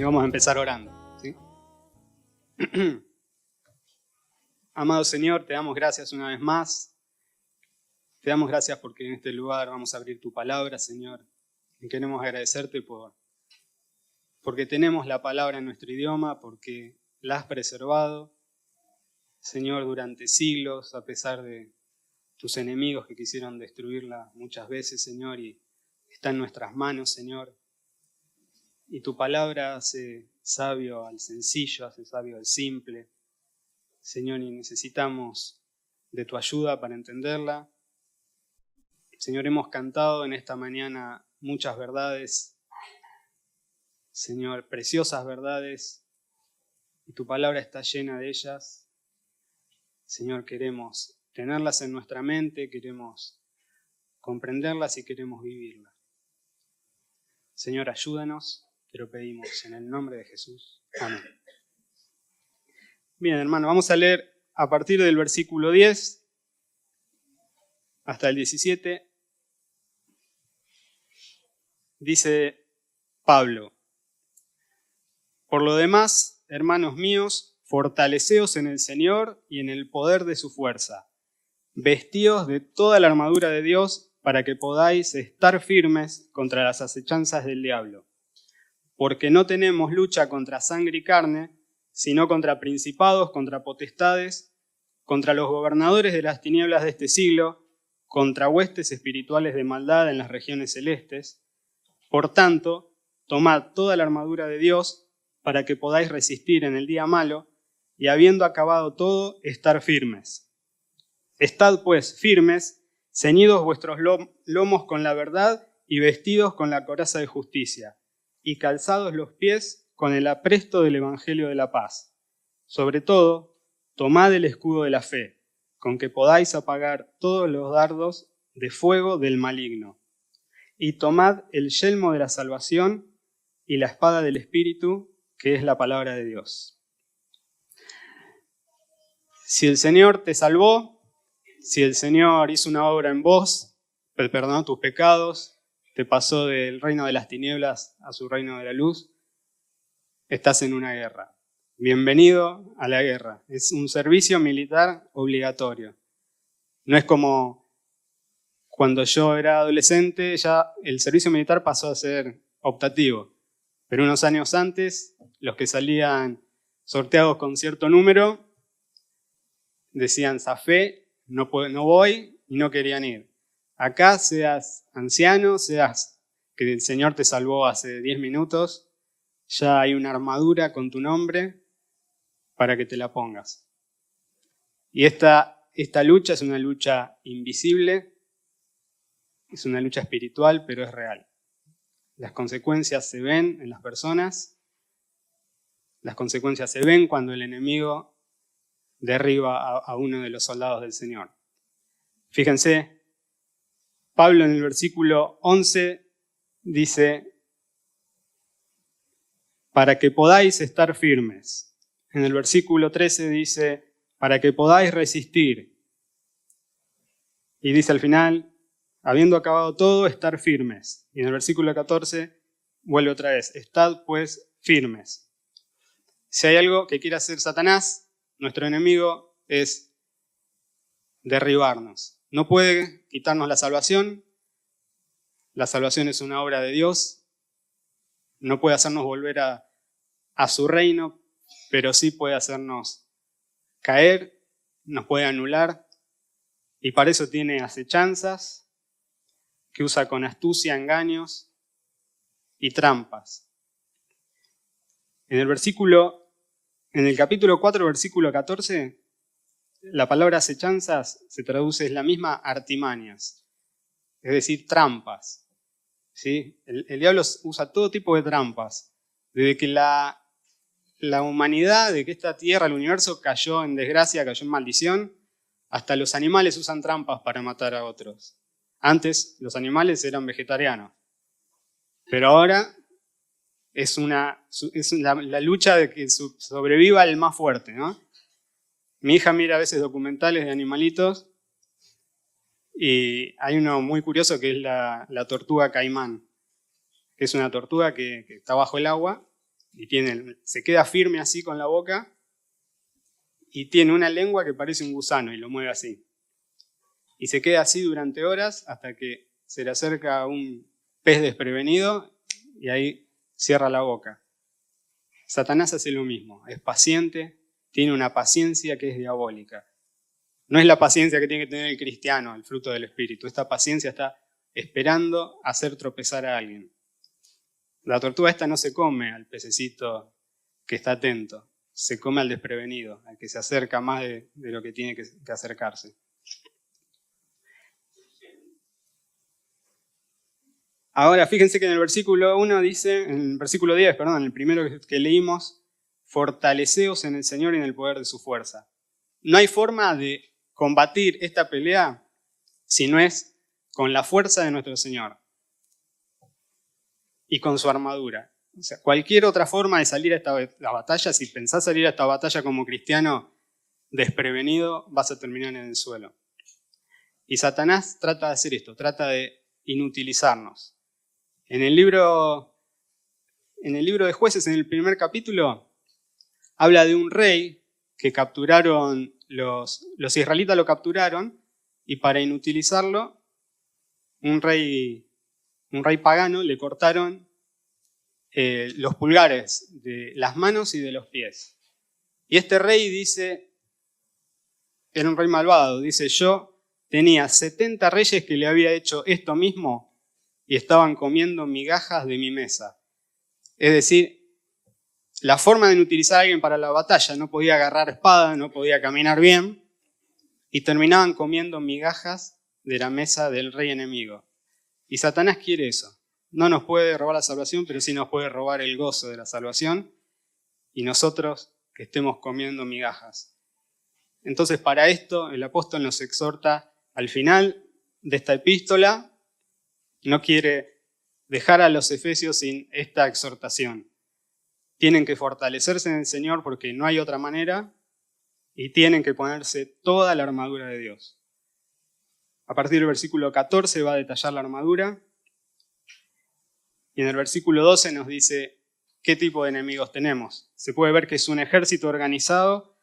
Y vamos a empezar orando, ¿sí? Amado Señor, te damos gracias una vez más. Te damos gracias porque en este lugar vamos a abrir tu palabra, Señor. Y queremos agradecerte porque tenemos la palabra en nuestro idioma, porque la has preservado, Señor, durante siglos, a pesar de tus enemigos que quisieron destruirla muchas veces, Señor, y está en nuestras manos, Señor. Y tu palabra hace sabio al sencillo, hace sabio al simple, Señor, y necesitamos de tu ayuda para entenderla. Señor, hemos cantado en esta mañana muchas verdades, Señor, preciosas verdades, y tu palabra está llena de ellas. Señor, queremos tenerlas en nuestra mente, queremos comprenderlas y queremos vivirlas. Señor, ayúdanos, te lo pedimos en el nombre de Jesús. Amén. Bien, hermano, vamos a leer a partir del versículo 10 hasta el 17. Dice Pablo: por lo demás, hermanos míos, fortaleceos en el Señor y en el poder de su fuerza. Vestíos de toda la armadura de Dios para que podáis estar firmes contra las acechanzas del diablo. Porque no tenemos lucha contra sangre y carne, sino contra principados, contra potestades, contra los gobernadores de las tinieblas de este siglo, contra huestes espirituales de maldad en las regiones celestes. Por tanto, tomad toda la armadura de Dios para que podáis resistir en el día malo y, habiendo acabado todo, estar firmes. Estad pues firmes, ceñidos vuestros lomos con la verdad y vestidos con la coraza de justicia, y calzados los pies con el apresto del evangelio de la paz. Sobre todo, tomad el escudo de la fe, con que podáis apagar todos los dardos de fuego del maligno. Y tomad el yelmo de la salvación y la espada del Espíritu, que es la palabra de Dios. Si el Señor te salvó, si el Señor hizo una obra en vos, perdonó tus pecados, te pasó del reino de las tinieblas a su reino de la luz, estás en una guerra. Bienvenido a la guerra. Es un servicio militar obligatorio. No es como cuando yo era adolescente, ya el servicio militar pasó a ser optativo. Pero unos años antes, los que salían sorteados con cierto número decían zafé, no voy, y no querían ir. Acá, seas anciano, seas que el Señor te salvó hace 10 minutos, ya hay una armadura con tu nombre para que te la pongas. Y esta lucha es una lucha invisible, es una lucha espiritual, pero es real. Las consecuencias se ven en las personas, las consecuencias se ven cuando el enemigo derriba a uno de los soldados del Señor. Fíjense, Pablo en el versículo 11 dice: para que podáis estar firmes. En el versículo 13 dice: para que podáis resistir. Y dice al final: habiendo acabado todo, estar firmes. Y en el versículo 14 vuelve otra vez: estad pues firmes. Si hay algo que quiere hacer Satanás, nuestro enemigo, es derribarnos. No puede quitarnos la salvación. La salvación es una obra de Dios. No puede hacernos volver a su reino, pero sí puede hacernos caer, nos puede anular. Y para eso tiene acechanzas que usa con astucia, engaños y trampas. En el capítulo 4, versículo 14, la palabra acechanzas se traduce, es la misma artimañas, es decir, trampas. ¿Sí? El diablo usa todo tipo de trampas. Desde que la humanidad, de que esta tierra, el universo cayó en desgracia, cayó en maldición, hasta los animales usan trampas para matar a otros. Antes los animales eran vegetarianos, pero ahora es la lucha de que sobreviva el más fuerte, ¿no? Mi hija mira a veces documentales de animalitos y hay uno muy curioso que es la tortuga caimán, que es una tortuga que está bajo el agua y se queda firme así con la boca y tiene una lengua que parece un gusano y lo mueve así. Y se queda así durante horas hasta que se le acerca un pez desprevenido y ahí cierra la boca. Satanás hace lo mismo, es paciente, tiene una paciencia que es diabólica. No es la paciencia que tiene que tener el cristiano, el fruto del Espíritu. Esta paciencia está esperando hacer tropezar a alguien. La tortuga esta no se come al pececito que está atento, se come al desprevenido, al que se acerca más de lo que tiene que acercarse. Ahora, fíjense que en el versículo 1 dice, en el versículo 10, en el primero que leímos, fortaleceos en el Señor y en el poder de su fuerza. No hay forma de combatir esta pelea si no es con la fuerza de nuestro Señor y con su armadura. O sea, cualquier otra forma de salir a esta batalla, si pensás salir a esta batalla como cristiano desprevenido, vas a terminar en el suelo. Y Satanás trata de hacer esto, trata de inutilizarnos. En el libro de Jueces, en el primer capítulo, habla de un rey que capturaron, los israelitas lo capturaron, y para inutilizarlo, un rey pagano le cortaron los pulgares de las manos y de los pies. Y este rey dice, era un rey malvado, dice, yo tenía 70 reyes que le había hecho esto mismo y estaban comiendo migajas de mi mesa. Es decir, la forma de utilizar a alguien para la batalla, no podía agarrar espada, no podía caminar bien, y terminaban comiendo migajas de la mesa del rey enemigo. Y Satanás quiere eso. No nos puede robar la salvación, pero sí nos puede robar el gozo de la salvación, y nosotros que estemos comiendo migajas. Entonces, para esto, el apóstol nos exhorta al final de esta epístola. No quiere dejar a los efesios sin esta exhortación. Tienen que fortalecerse en el Señor porque no hay otra manera, y tienen que ponerse toda la armadura de Dios. A partir del versículo 14 va a detallar la armadura, y en el versículo 12 nos dice qué tipo de enemigos tenemos. Se puede ver que es un ejército organizado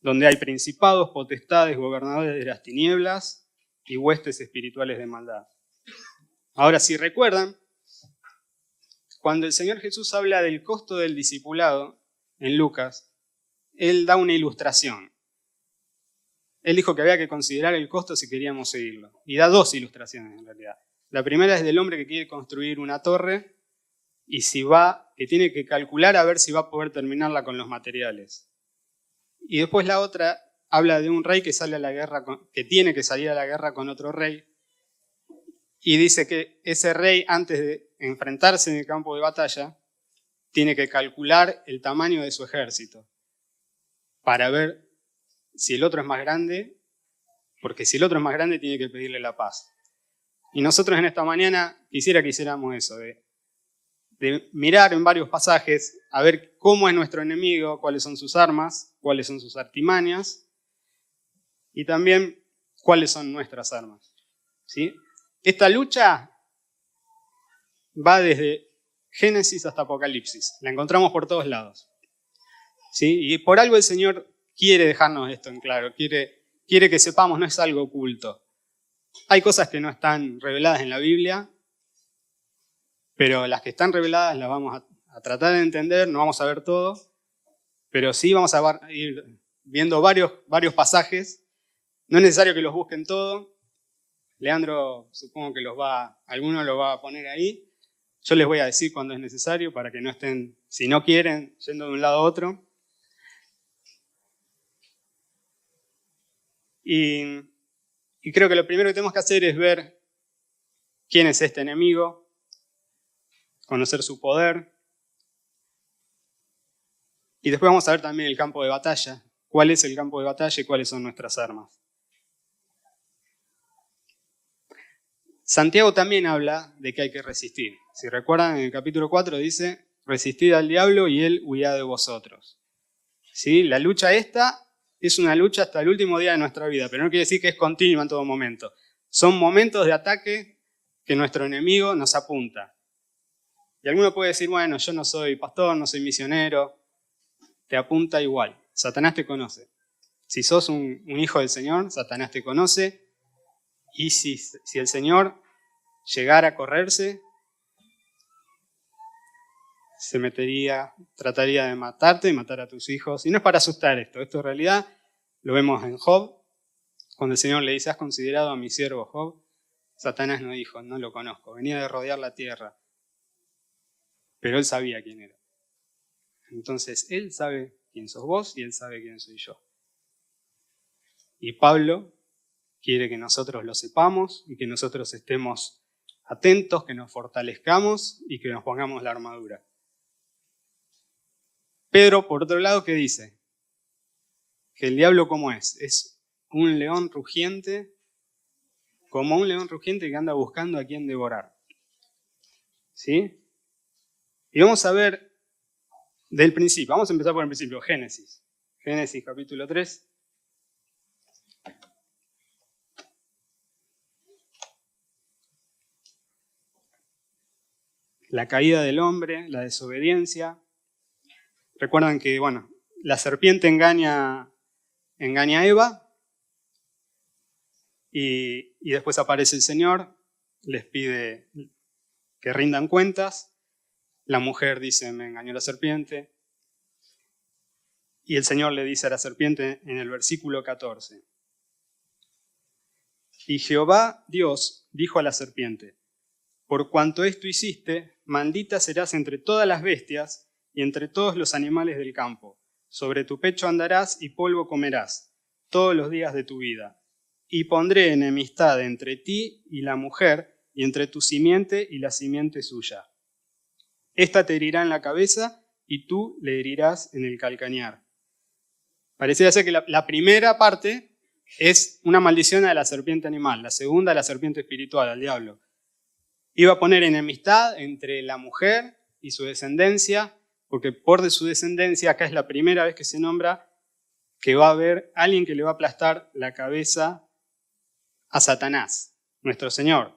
donde hay principados, potestades, gobernadores de las tinieblas y huestes espirituales de maldad. Ahora, si recuerdan, cuando el Señor Jesús habla del costo del discipulado en Lucas, Él da una ilustración. Él dijo que había que considerar el costo si queríamos seguirlo. Y da dos ilustraciones en realidad. La primera es del hombre que quiere construir una torre y que tiene que calcular a ver si va a poder terminarla con los materiales. Y después la otra habla de un rey que sale a la guerra, que tiene que salir a la guerra con otro rey. Y dice que ese rey, antes de enfrentarse en el campo de batalla, tiene que calcular el tamaño de su ejército para ver si el otro es más grande, porque si el otro es más grande tiene que pedirle la paz. Y nosotros en esta mañana quisiera que hiciéramos eso, de mirar en varios pasajes a ver cómo es nuestro enemigo, cuáles son sus armas, cuáles son sus artimañas y también cuáles son nuestras armas. ¿Sí? Esta lucha va desde Génesis hasta Apocalipsis, la encontramos por todos lados. ¿Sí? Y por algo el Señor quiere dejarnos esto en claro, quiere que sepamos, no es algo oculto. Hay cosas que no están reveladas en la Biblia, pero las que están reveladas las vamos a tratar de entender, no vamos a ver todo, pero sí vamos a ir viendo varios pasajes. No es necesario que los busquen todos. Leandro supongo que alguno los va a poner ahí. Yo les voy a decir cuando es necesario para que no estén, si no quieren, yendo de un lado a otro. Y creo que lo primero que tenemos que hacer es ver quién es este enemigo, conocer su poder. Y después vamos a ver también el campo de batalla. ¿Cuál es el campo de batalla y cuáles son nuestras armas? Santiago también habla de que hay que resistir. Si recuerdan, en el capítulo 4 dice, resistid al diablo y él huirá de vosotros. ¿Sí? La lucha esta es una lucha hasta el último día de nuestra vida, pero no quiere decir que es continua en todo momento. Son momentos de ataque que nuestro enemigo nos apunta. Y alguno puede decir, bueno, yo no soy pastor, no soy misionero. Te apunta igual. Satanás te conoce. Si sos un hijo del Señor, Satanás te conoce. Y si el Señor llegara a correrse, trataría de matarte y matar a tus hijos. Y no es para asustar esto en realidad lo vemos en Job. Cuando el Señor le dice, ¿has considerado a mi siervo Job? Satanás no dijo, no lo conozco, venía de rodear la tierra. Pero él sabía quién era. Entonces, él sabe quién sos vos y él sabe quién soy yo. Y Pablo quiere que nosotros lo sepamos y que nosotros estemos atentos, que nos fortalezcamos y que nos pongamos la armadura. Pedro, por otro lado, ¿qué dice? Que el diablo, ¿cómo es? Es un león rugiente, como un león rugiente que anda buscando a quien devorar. ¿Sí? Y vamos a ver del principio. Vamos a empezar por el principio. Génesis. Génesis capítulo 3. La caída del hombre, la desobediencia. Recuerdan que, la serpiente engaña a Eva y después aparece el Señor, les pide que rindan cuentas. La mujer dice, me engañó la serpiente. Y el Señor le dice a la serpiente en el versículo 14. Y Jehová Dios dijo a la serpiente, por cuanto esto hiciste, maldita serás entre todas las bestias y entre todos los animales del campo. Sobre tu pecho andarás y polvo comerás todos los días de tu vida. Y pondré enemistad entre ti y la mujer, y entre tu simiente y la simiente suya. Esta te herirá en la cabeza y tú le herirás en el calcañar. Pareciera ser que la primera parte es una maldición a la serpiente animal, la segunda a la serpiente espiritual, al diablo. Iba a poner enemistad entre la mujer y su descendencia, porque por de su descendencia, acá es la primera vez que se nombra que va a haber alguien que le va a aplastar la cabeza a Satanás, nuestro Señor.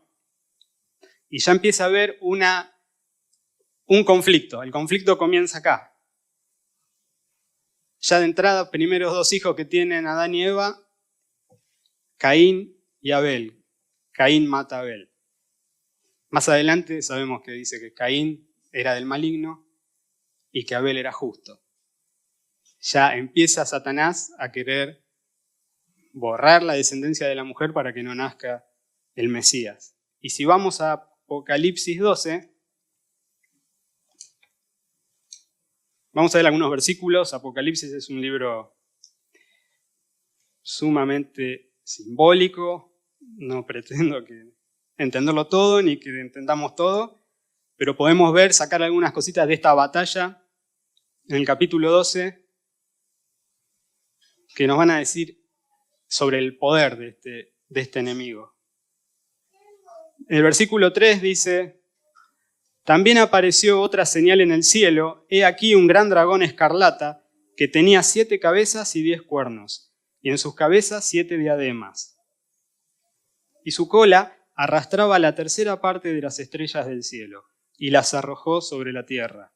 Y ya empieza a haber un conflicto. El conflicto comienza acá. Ya de entrada, primeros dos hijos que tienen Adán y Eva, Caín y Abel. Caín mata a Abel. Más adelante sabemos que dice que Caín era del maligno y que Abel era justo. Ya empieza Satanás a querer borrar la descendencia de la mujer para que no nazca el Mesías. Y si vamos a Apocalipsis 12, vamos a ver algunos versículos. Apocalipsis es un libro sumamente simbólico. No pretendo entenderlo todo ni que entendamos todo, pero podemos sacar algunas cositas de esta batalla en el capítulo 12 que nos van a decir sobre el poder de este enemigo. El versículo 3 dice, también apareció otra señal en el cielo, he aquí un gran dragón escarlata que tenía 7 cabezas y 10 cuernos, y en sus cabezas 7 diademas. Y su cola arrastraba la tercera parte de las estrellas del cielo, y las arrojó sobre la tierra.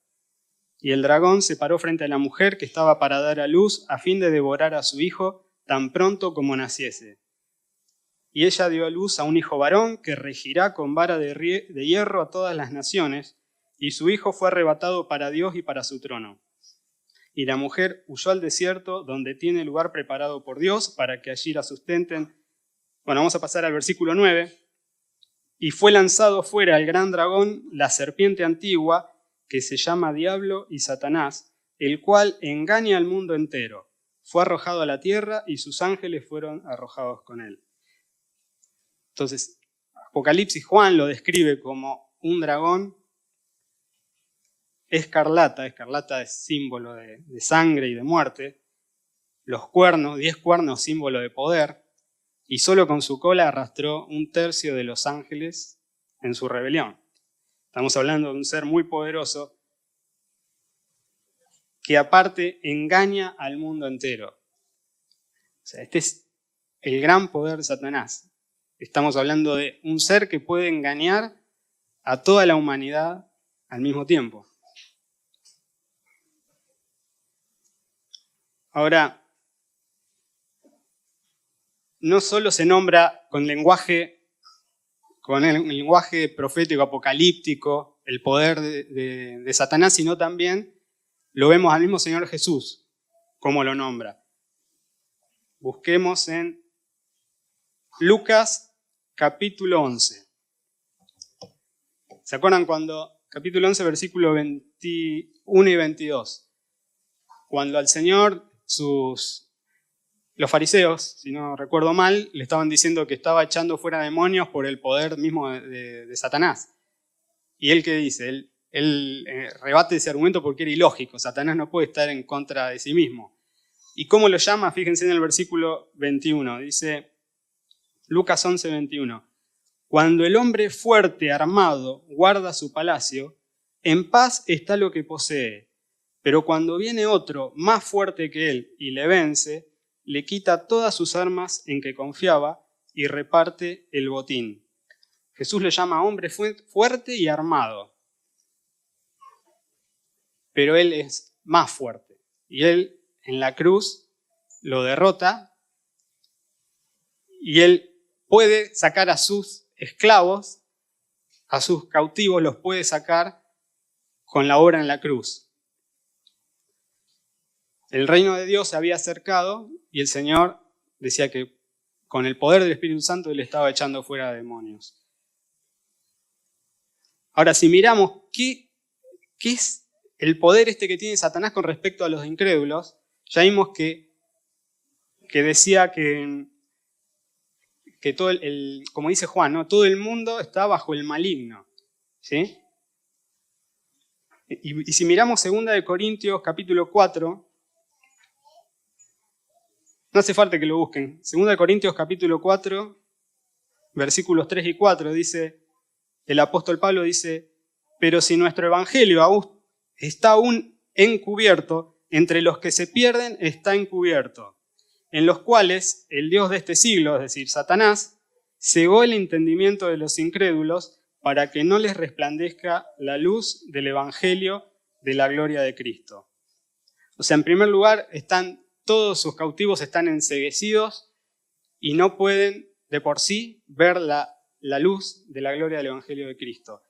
Y el dragón se paró frente a la mujer que estaba para dar a luz, a fin de devorar a su hijo tan pronto como naciese. Y ella dio a luz a un hijo varón que regirá con vara de hierro a todas las naciones, y su hijo fue arrebatado para Dios y para su trono. Y la mujer huyó al desierto, donde tiene lugar preparado por Dios, para que allí la sustenten. Bueno, vamos a pasar al versículo 9. Y fue lanzado fuera el gran dragón, la serpiente antigua, que se llama Diablo y Satanás, el cual engaña al mundo entero. Fue arrojado a la tierra y sus ángeles fueron arrojados con él. Entonces, Apocalipsis, Juan lo describe como un dragón escarlata. Escarlata es símbolo de sangre y de muerte. Los cuernos, 10 cuernos, símbolo de poder. Y solo con su cola arrastró 1/3 de los ángeles en su rebelión. Estamos hablando de un ser muy poderoso que aparte engaña al mundo entero. O sea, este es el gran poder de Satanás. Estamos hablando de un ser que puede engañar a toda la humanidad al mismo tiempo. Ahora, no solo se nombra con el lenguaje profético apocalíptico el poder de Satanás, sino también lo vemos al mismo Señor Jesús, como lo nombra. Busquemos en Lucas capítulo 11. ¿Se acuerdan cuando, capítulo 11, versículo 21 y 22? Cuando al Señor los fariseos, si no recuerdo mal, le estaban diciendo que estaba echando fuera demonios por el poder mismo de Satanás. ¿Y él qué dice? Él rebate ese argumento porque era ilógico. Satanás no puede estar en contra de sí mismo. ¿Y cómo lo llama? Fíjense en el versículo 21. Dice Lucas 11, 21. Cuando el hombre fuerte, armado, guarda su palacio, en paz está lo que posee. Pero cuando viene otro más fuerte que él y le vence, le quita todas sus armas en que confiaba y reparte el botín. Jesús le llama hombre fuerte y armado. Pero él es más fuerte. Y él en la cruz lo derrota y él puede sacar a sus esclavos, a sus cautivos, los puede sacar con la obra en la cruz. El reino de Dios se había acercado y el Señor decía que con el poder del Espíritu Santo él estaba echando fuera demonios. Ahora, si miramos qué es el poder que tiene Satanás con respecto a los incrédulos, ya vimos que decía que todo como dice Juan, ¿no? Todo el mundo está bajo el maligno. ¿Sí? Y si miramos 2 Corintios capítulo 4, no hace falta que lo busquen. 2 Corintios capítulo 4, versículos 3 y 4, dice, el apóstol Pablo dice, pero si nuestro evangelio está aún encubierto, entre los que se pierden está encubierto, en los cuales el Dios de este siglo, es decir, Satanás, cegó el entendimiento de los incrédulos para que no les resplandezca la luz del evangelio de la gloria de Cristo. O sea, en primer lugar, todos sus cautivos están enceguecidos y no pueden de por sí ver la luz de la gloria del evangelio de Cristo.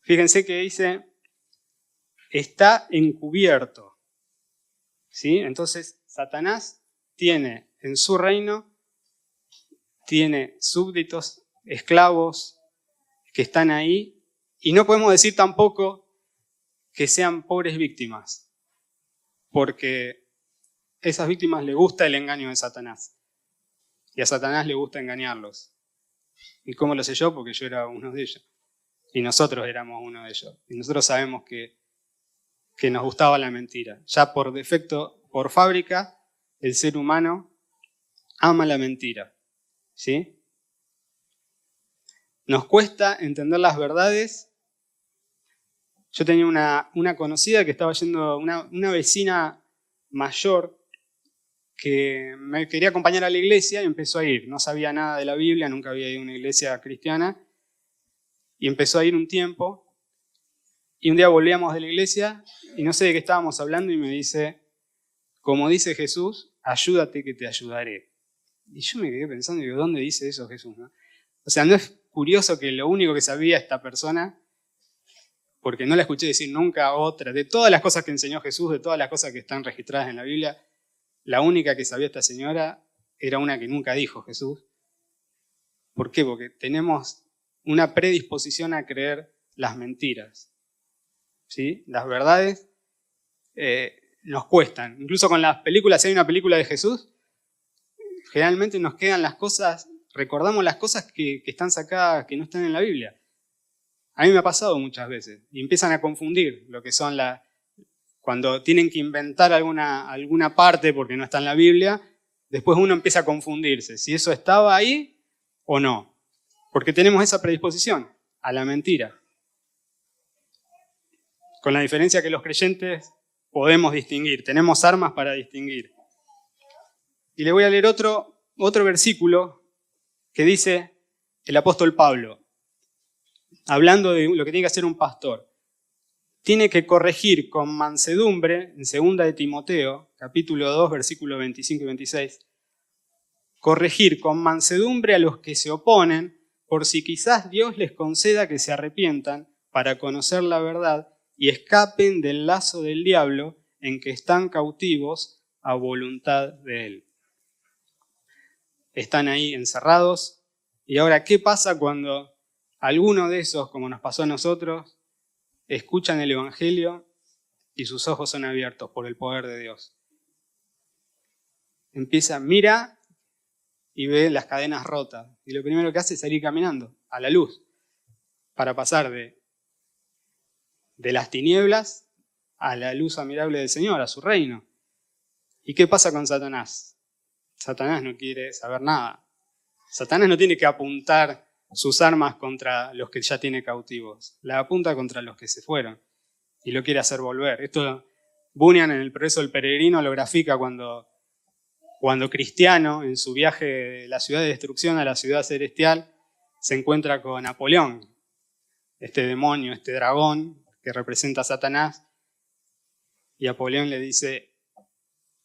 Fíjense que dice, está encubierto. ¿Sí? Entonces, Satanás tiene en su reino, tiene súbditos, esclavos que están ahí, y no podemos decir tampoco que sean pobres víctimas, porque a esas víctimas les gusta el engaño de Satanás, y a Satanás le gusta engañarlos. ¿Y cómo lo sé yo? Porque yo era uno de ellos, y nosotros éramos uno de ellos, y nosotros sabemos que nos gustaba la mentira. Ya por defecto, por fábrica, el ser humano ama la mentira. ¿Sí? Nos cuesta entender las verdades. Yo tenía una conocida que estaba yendo, una vecina mayor que me quería acompañar a la iglesia y empezó a ir. No sabía nada de la Biblia, nunca había ido a una iglesia cristiana. Y empezó a ir un tiempo. Y un día volvíamos de la iglesia y no sé de qué estábamos hablando y me dice, como dice Jesús, ayúdate que te ayudaré. Y yo me quedé pensando, digo, ¿dónde dice eso Jesús? ¿No? O sea, ¿no es curioso que lo único que sabía esta persona, porque no la escuché decir nunca otra, de todas las cosas que enseñó Jesús, de todas las cosas que están registradas en la Biblia, la única que sabía esta señora era una que nunca dijo Jesús? ¿Por qué? Porque tenemos una predisposición a creer las mentiras. ¿Sí? Las verdades nos cuestan. Incluso con las películas, si hay una película de Jesús, generalmente nos quedan las cosas, recordamos las cosas que están sacadas, que no están en la Biblia. A mí me ha pasado muchas veces. Y empiezan a confundir lo que son cuando tienen que inventar alguna parte porque no está en la Biblia, después uno empieza a confundirse si eso estaba ahí o no. Porque tenemos esa predisposición a la mentira. Con la diferencia que los creyentes podemos distinguir, tenemos armas para distinguir. Y le voy a leer otro versículo que dice el apóstol Pablo. hablando de lo que tiene que hacer un pastor. Tiene que corregir con mansedumbre, en 2 de Timoteo, capítulo 2, versículos 25 y 26, corregir con mansedumbre a los que se oponen, por si quizás Dios les conceda que se arrepientan para conocer la verdad y escapen del lazo del diablo en que están cautivos a voluntad de él. Están ahí encerrados. Y ahora, ¿qué pasa cuando alguno de esos, como nos pasó a nosotros, escuchan el Evangelio y sus ojos son abiertos por el poder de Dios? Empieza, mira y ve las cadenas rotas. Y lo primero que hace es salir caminando a la luz para pasar de las tinieblas a la luz admirable del Señor, a su reino. ¿Y qué pasa con Satanás? Satanás no quiere saber nada. Satanás no tiene que apuntar sus armas contra los que ya tiene cautivos. La apunta contra los que se fueron y lo quiere hacer volver. Esto Bunyan en El Progreso del Peregrino lo grafica cuando Cristiano, en su viaje de la ciudad de destrucción a la ciudad celestial, se encuentra con Napoleón, este demonio, este dragón que representa a Satanás, y Napoleón le dice,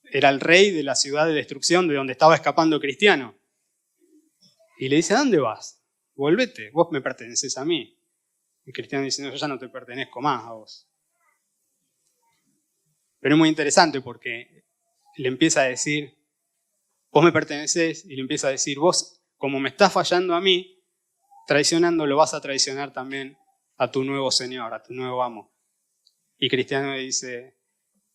era el rey de la ciudad de destrucción de donde estaba escapando Cristiano. Y le dice, ¿a dónde vas? Volvete, vos me perteneces a mí. Y Cristiano dice, no, yo ya no te pertenezco más a vos. Pero es muy interesante porque le empieza a decir, vos me pertenecés, y le empieza a decir, vos, como me estás fallando a mí, traicionando, lo vas a traicionar también a tu nuevo Señor, a tu nuevo amo. Y Cristiano le dice,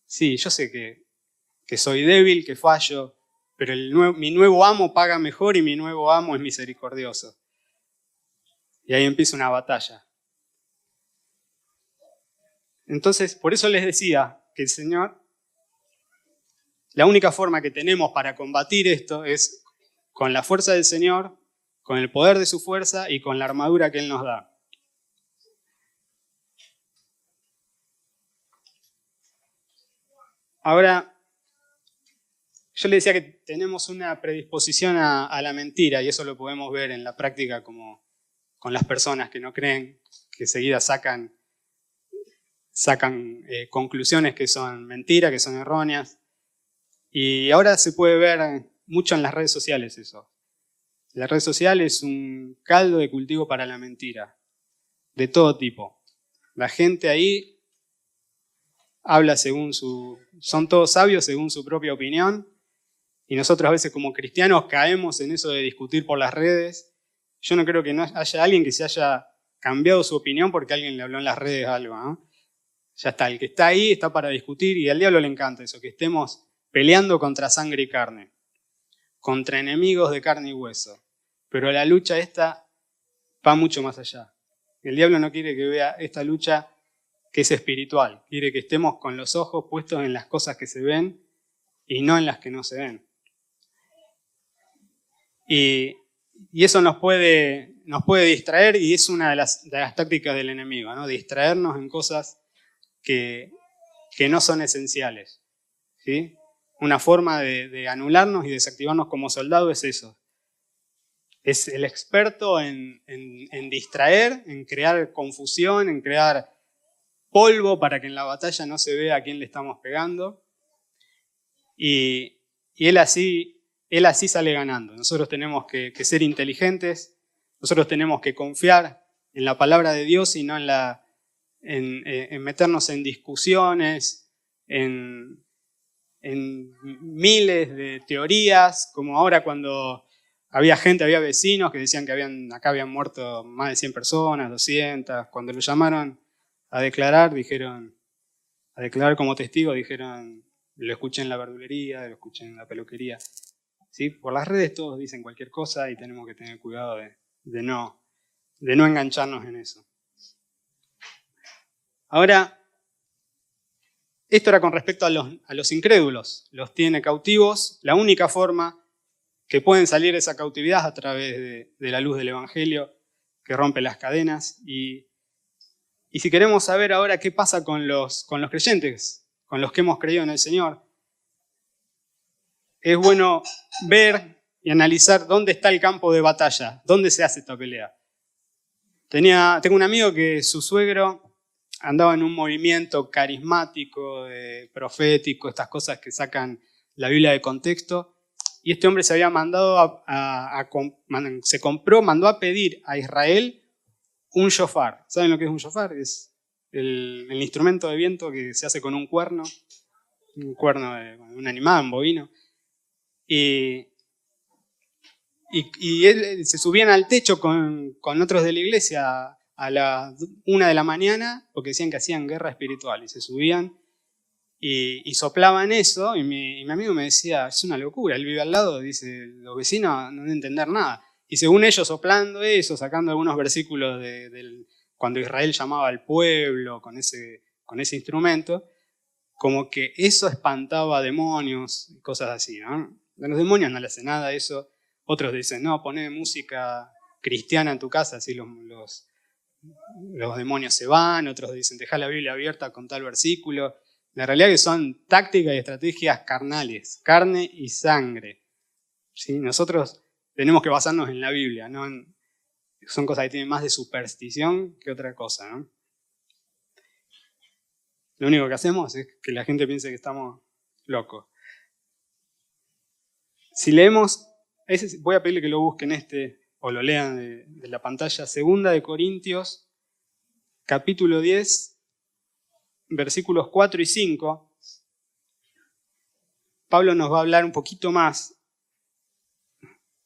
sí, yo sé que soy débil, que fallo, pero mi nuevo amo paga mejor y mi nuevo amo es misericordioso. Y ahí empieza una batalla. Entonces, por eso les decía que el Señor, la única forma que tenemos para combatir esto es con la fuerza del Señor, con el poder de su fuerza y con la armadura que Él nos da. Ahora, yo le decía que tenemos una predisposición a la mentira y eso lo podemos ver en la práctica como con las personas que no creen, que enseguida sacan conclusiones que son mentiras, que son erróneas. Y ahora se puede ver mucho en las redes sociales eso. La red social es un caldo de cultivo para la mentira, de todo tipo. La gente ahí habla son todos sabios según su propia opinión, y nosotros a veces como cristianos caemos en eso de discutir por las redes. Yo no creo que no haya alguien que se haya cambiado su opinión porque alguien le habló en las redes algo, ¿no? Ya está, el que está ahí está para discutir y al diablo le encanta eso, que estemos peleando contra sangre y carne, contra enemigos de carne y hueso. Pero la lucha esta va mucho más allá. El diablo no quiere que vea esta lucha que es espiritual, quiere que estemos con los ojos puestos en las cosas que se ven y no en las que no se ven. Y eso nos puede distraer y es una de las tácticas del enemigo, ¿no? Distraernos en cosas que no son esenciales, ¿sí? Una forma de anularnos y desactivarnos como soldado es eso. Es el experto en distraer, en crear confusión, en crear polvo para que en la batalla no se vea a quién le estamos pegando. Y él así sale ganando. Nosotros tenemos que ser inteligentes, nosotros tenemos que confiar en la palabra de Dios y no en meternos en discusiones, en miles de teorías, como ahora cuando había vecinos que decían que acá habían muerto más de 100 personas, 200. Cuando lo llamaron a declarar como testigo, dijeron, lo escuché en la verdulería, lo escuché en la peluquería. ¿Sí? Por las redes todos dicen cualquier cosa y tenemos que tener cuidado de no engancharnos en eso. Ahora, esto era con respecto a los incrédulos. Los tiene cautivos. La única forma que pueden salir de esa cautividad es a través de la luz del Evangelio, que rompe las cadenas. Y si queremos saber ahora qué pasa con los creyentes, con los que hemos creído en el Señor, es bueno ver y analizar dónde está el campo de batalla, dónde se hace esta pelea. Tengo un amigo que su suegro andaba en un movimiento carismático, profético, estas cosas que sacan la Biblia de contexto, y este hombre se había mandado mandó a pedir a Israel un shofar. ¿Saben lo que es un shofar? Es el instrumento de viento que se hace con un cuerno de un animal, un bovino. Y él se subían al techo con otros de la iglesia a las 1 de la mañana, porque decían que hacían guerra espiritual, y se subían y soplaban eso, y mi amigo me decía, es una locura, él vive al lado, dice, los vecinos no deben entender nada. Y según ellos soplando eso, sacando algunos versículos cuando Israel llamaba al pueblo con ese instrumento, como que eso espantaba a demonios y cosas así, ¿no? A los demonios no le hace nada eso. Otros dicen, no, poné música cristiana en tu casa, así los demonios se van. Otros dicen, dejá la Biblia abierta con tal versículo. La realidad es que son tácticas y estrategias carnales, carne y sangre. ¿Sí? Nosotros tenemos que basarnos en la Biblia, ¿no? Son cosas que tienen más de superstición que otra cosa, ¿no? Lo único que hacemos es que la gente piense que estamos locos. Si leemos, voy a pedirle que lo busquen o lo lean de la pantalla, 2 Corintios, capítulo 10, versículos 4 y 5. Pablo nos va a hablar un poquito más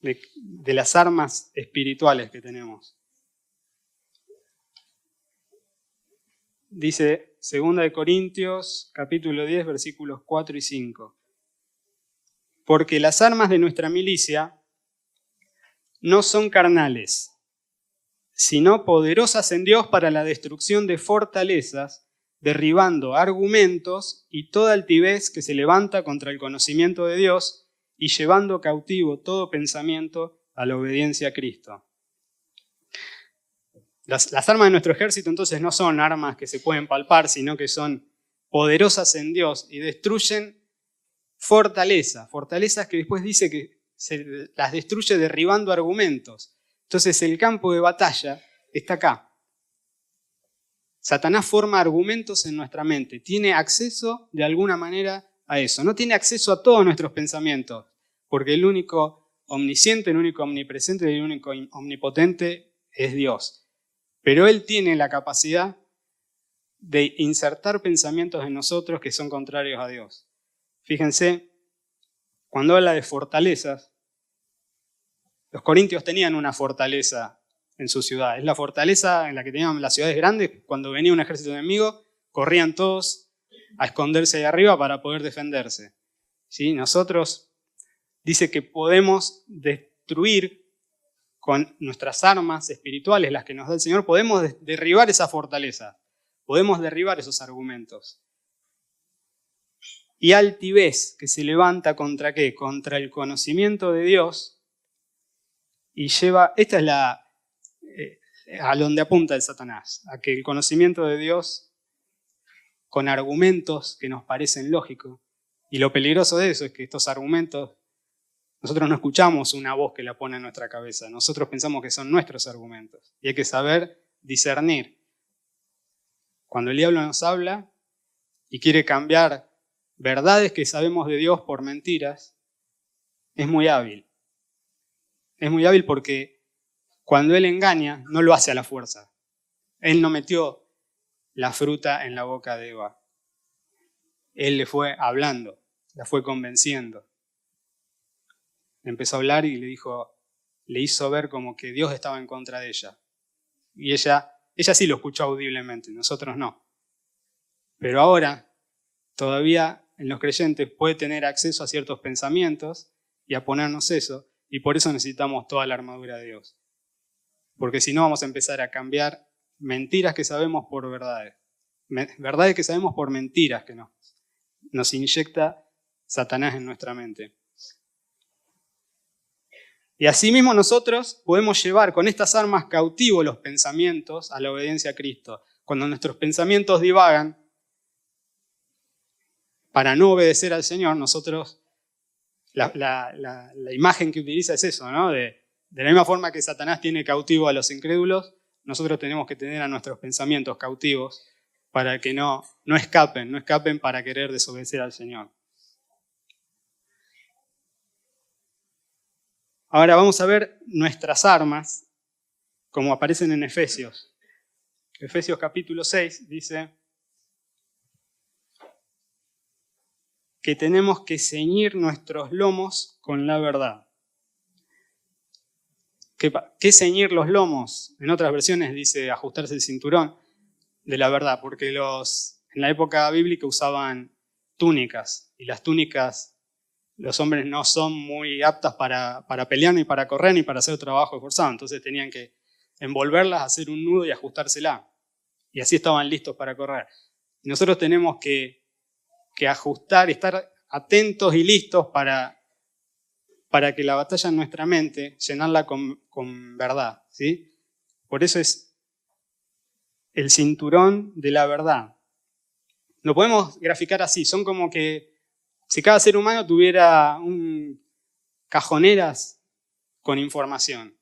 de las armas espirituales que tenemos. Dice 2 Corintios, capítulo 10, versículos 4 y 5. Porque las armas de nuestra milicia no son carnales, sino poderosas en Dios para la destrucción de fortalezas, derribando argumentos y toda altivez que se levanta contra el conocimiento de Dios y llevando cautivo todo pensamiento a la obediencia a Cristo. Las armas de nuestro ejército entonces no son armas que se pueden palpar, sino que son poderosas en Dios y destruyen fortalezas que después dice que las destruye derribando argumentos. Entonces el campo de batalla está acá. Satanás forma argumentos en nuestra mente, tiene acceso de alguna manera a eso. No tiene acceso a todos nuestros pensamientos, porque el único omnisciente, el único omnipresente y el único omnipotente es Dios. Pero Él tiene la capacidad de insertar pensamientos en nosotros que son contrarios a Dios. Fíjense, cuando habla de fortalezas, los corintios tenían una fortaleza en su ciudad. Es la fortaleza en la que tenían las ciudades grandes. Cuando venía un ejército enemigo, corrían todos a esconderse ahí arriba para poder defenderse. ¿Sí? Nosotros, dice que podemos destruir con nuestras armas espirituales, las que nos da el Señor, podemos derribar esa fortaleza, podemos derribar esos argumentos. Y altivez que se levanta contra ¿qué? Contra el conocimiento de Dios y lleva, esta es a donde apunta el Satanás, a que el conocimiento de Dios con argumentos que nos parecen lógicos, y lo peligroso de eso es que estos argumentos, nosotros no escuchamos una voz que la pone en nuestra cabeza, nosotros pensamos que son nuestros argumentos, y hay que saber discernir. Cuando el diablo nos habla y quiere cambiar verdades que sabemos de Dios por mentiras, es muy hábil. Es muy hábil porque cuando Él engaña, no lo hace a la fuerza. Él no metió la fruta en la boca de Eva. Él le fue hablando, la fue convenciendo. Le empezó a hablar y le hizo ver como que Dios estaba en contra de ella. Y ella sí lo escuchó audiblemente, nosotros no. Pero ahora, todavía en los creyentes puede tener acceso a ciertos pensamientos y a ponernos eso, y por eso necesitamos toda la armadura de Dios. Porque si no vamos a empezar a cambiar mentiras que sabemos por verdades. Verdades que sabemos por mentiras que nos inyecta Satanás en nuestra mente. Y asimismo nosotros podemos llevar con estas armas cautivos los pensamientos a la obediencia a Cristo. Cuando nuestros pensamientos divagan para no obedecer al Señor, nosotros, la imagen que utiliza es eso, ¿no? De la misma forma que Satanás tiene cautivo a los incrédulos, nosotros tenemos que tener a nuestros pensamientos cautivos para que no escapen para querer desobedecer al Señor. Ahora vamos a ver nuestras armas, como aparecen en Efesios. Efesios capítulo 6 dice que tenemos que ceñir nuestros lomos con la verdad. ¿Qué ceñir los lomos? En otras versiones dice ajustarse el cinturón de la verdad, porque en la época bíblica usaban túnicas, y las túnicas, los hombres no son muy aptas para pelear, ni para correr, ni para hacer trabajo esforzado, entonces tenían que envolverlas, hacer un nudo y ajustársela, y así estaban listos para correr. Y nosotros tenemos que ajustar y estar atentos y listos para que la batalla en nuestra mente, llenarla con verdad, ¿sí? Por eso es el cinturón de la verdad. Lo podemos graficar así, son como que si cada ser humano tuviera cajoneras con información,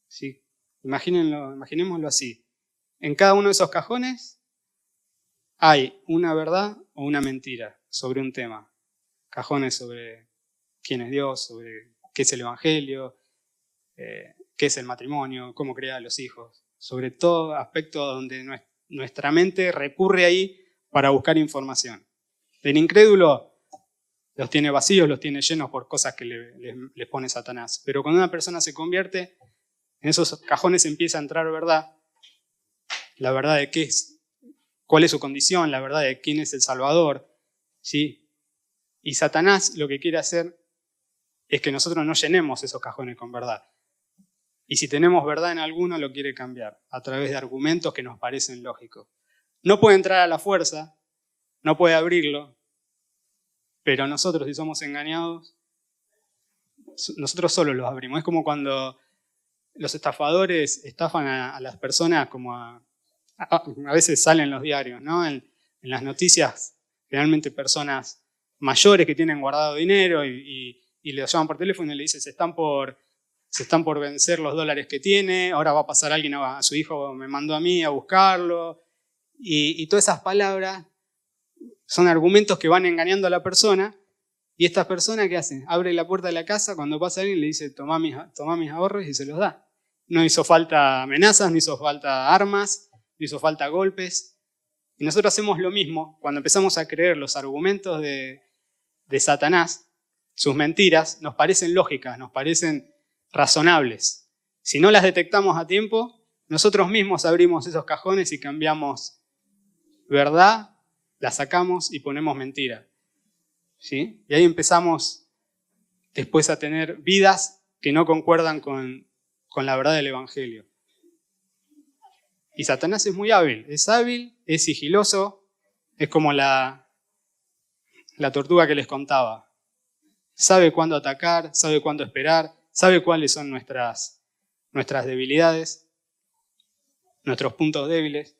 ¿sí? Imaginémoslo así. En cada uno de esos cajones hay una verdad o una mentira sobre un tema. Cajones sobre quién es Dios, sobre qué es el Evangelio, qué es el matrimonio, cómo crear a los hijos. Sobre todo aspecto donde nuestra mente recurre ahí para buscar información. El incrédulo los tiene vacíos, los tiene llenos por cosas que les pone Satanás. Pero cuando una persona se convierte, en esos cajones empieza a entrar verdad. La verdad de qué es, cuál es su condición, la verdad de quién es el Salvador, ¿sí? Y Satanás lo que quiere hacer es que nosotros no llenemos esos cajones con verdad. Y si tenemos verdad en alguno, lo quiere cambiar a través de argumentos que nos parecen lógicos. No puede entrar a la fuerza, no puede abrirlo, pero nosotros, si somos engañados, nosotros solo los abrimos. Es como cuando los estafadores estafan a las personas, como a veces salen en los diarios, ¿no? En las noticias, generalmente personas mayores que tienen guardado dinero y les llaman por teléfono y le dicen se están por vencer los dólares que tiene, ahora va a pasar alguien, a su hijo me mandó a mí a buscarlo. Y todas esas palabras son argumentos que van engañando a la persona. Y esta persona, ¿qué hace? Abre la puerta de la casa, cuando pasa alguien le dice tomá mis ahorros y se los da. No hizo falta amenazas, no hizo falta armas, no hizo falta golpes. Y nosotros hacemos lo mismo cuando empezamos a creer los argumentos de Satanás. Sus mentiras nos parecen lógicas, nos parecen razonables. Si no las detectamos a tiempo, nosotros mismos abrimos esos cajones y cambiamos verdad, la sacamos y ponemos mentira. ¿Sí? Y ahí empezamos después a tener vidas que no concuerdan con la verdad del Evangelio. Y Satanás es muy hábil, es sigiloso, es como la tortuga que les contaba. Sabe cuándo atacar, sabe cuándo esperar, sabe cuáles son nuestras debilidades, nuestros puntos débiles.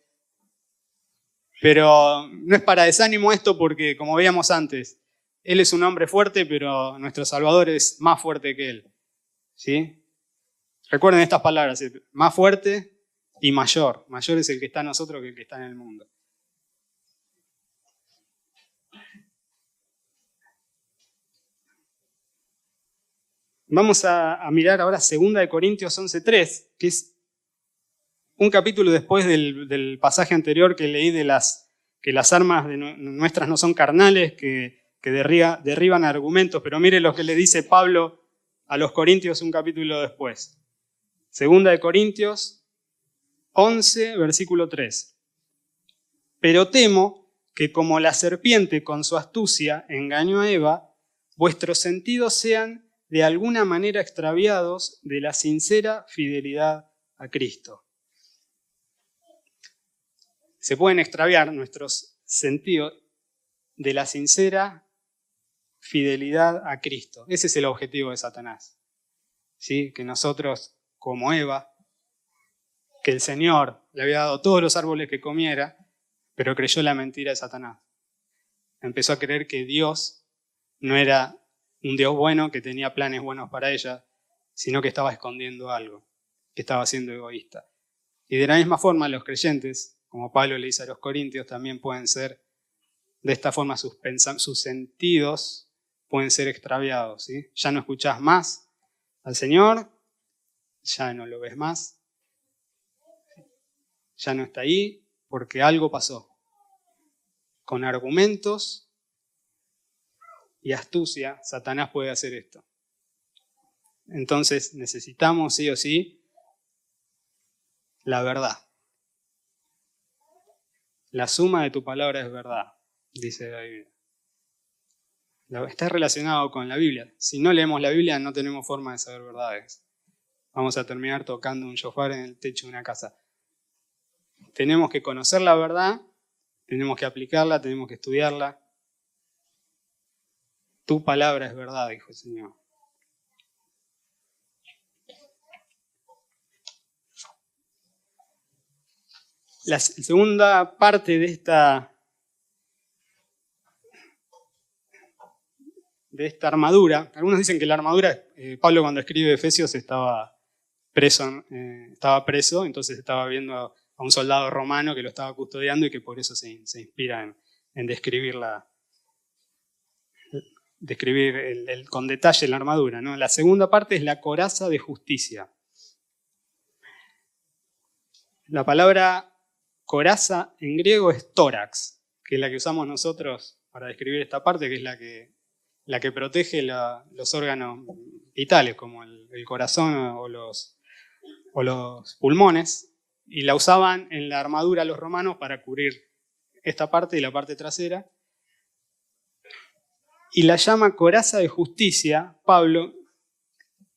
Pero no es para desánimo esto porque, como veíamos antes, Él es un hombre fuerte, pero nuestro Salvador es más fuerte que Él. ¿Sí? Recuerden estas palabras, más fuerte y mayor. Mayor es el que está en nosotros que el que está en el mundo. Vamos a mirar ahora 2 Corintios 11:3, que es un capítulo después del pasaje anterior que leí de que las armas nuestras no son carnales, que derriban argumentos, pero mire lo que le dice Pablo a los Corintios un capítulo después. 2 Corintios 11, versículo 3. Pero temo que como la serpiente con su astucia engañó a Eva, vuestros sentidos sean de alguna manera extraviados de la sincera fidelidad a Cristo. Se pueden extraviar nuestros sentidos de la sincera fidelidad a Cristo. Ese es el objetivo de Satanás. ¿Sí? Que nosotros, como Eva, que el Señor le había dado todos los árboles que comiera, pero creyó la mentira de Satanás. Empezó a creer que Dios no era un Dios bueno, que tenía planes buenos para ella, sino que estaba escondiendo algo, que estaba siendo egoísta. Y de la misma forma los creyentes, como Pablo le dice a los corintios, también pueden ser, de esta forma sus sentidos pueden ser extraviados, ¿sí? Ya no escuchás más al Señor, ya no lo ves más, ya no está ahí porque algo pasó. Con argumentos y astucia, Satanás puede hacer esto. Entonces necesitamos sí o sí la verdad. La suma de tu palabra es verdad, dice la Biblia. Está relacionado con la Biblia. Si no leemos la Biblia no tenemos forma de saber verdades. Vamos a terminar tocando un shofar en el techo de una casa. Tenemos que conocer la verdad, tenemos que aplicarla, tenemos que estudiarla. Tu palabra es verdad, dijo el Señor. La segunda parte de esta armadura, algunos dicen que la armadura, Pablo cuando escribe Efesios estaba preso, entonces estaba viendo a un soldado romano que lo estaba custodiando y que por eso se inspira en describir con detalle la armadura, ¿no? La segunda parte es la coraza de justicia. La palabra coraza en griego es tórax, que es la que usamos nosotros para describir esta parte, que es la que protege los órganos vitales, como el corazón o los pulmones, y la usaban en la armadura los romanos para cubrir esta parte y la parte trasera. Y la llama coraza de justicia, Pablo,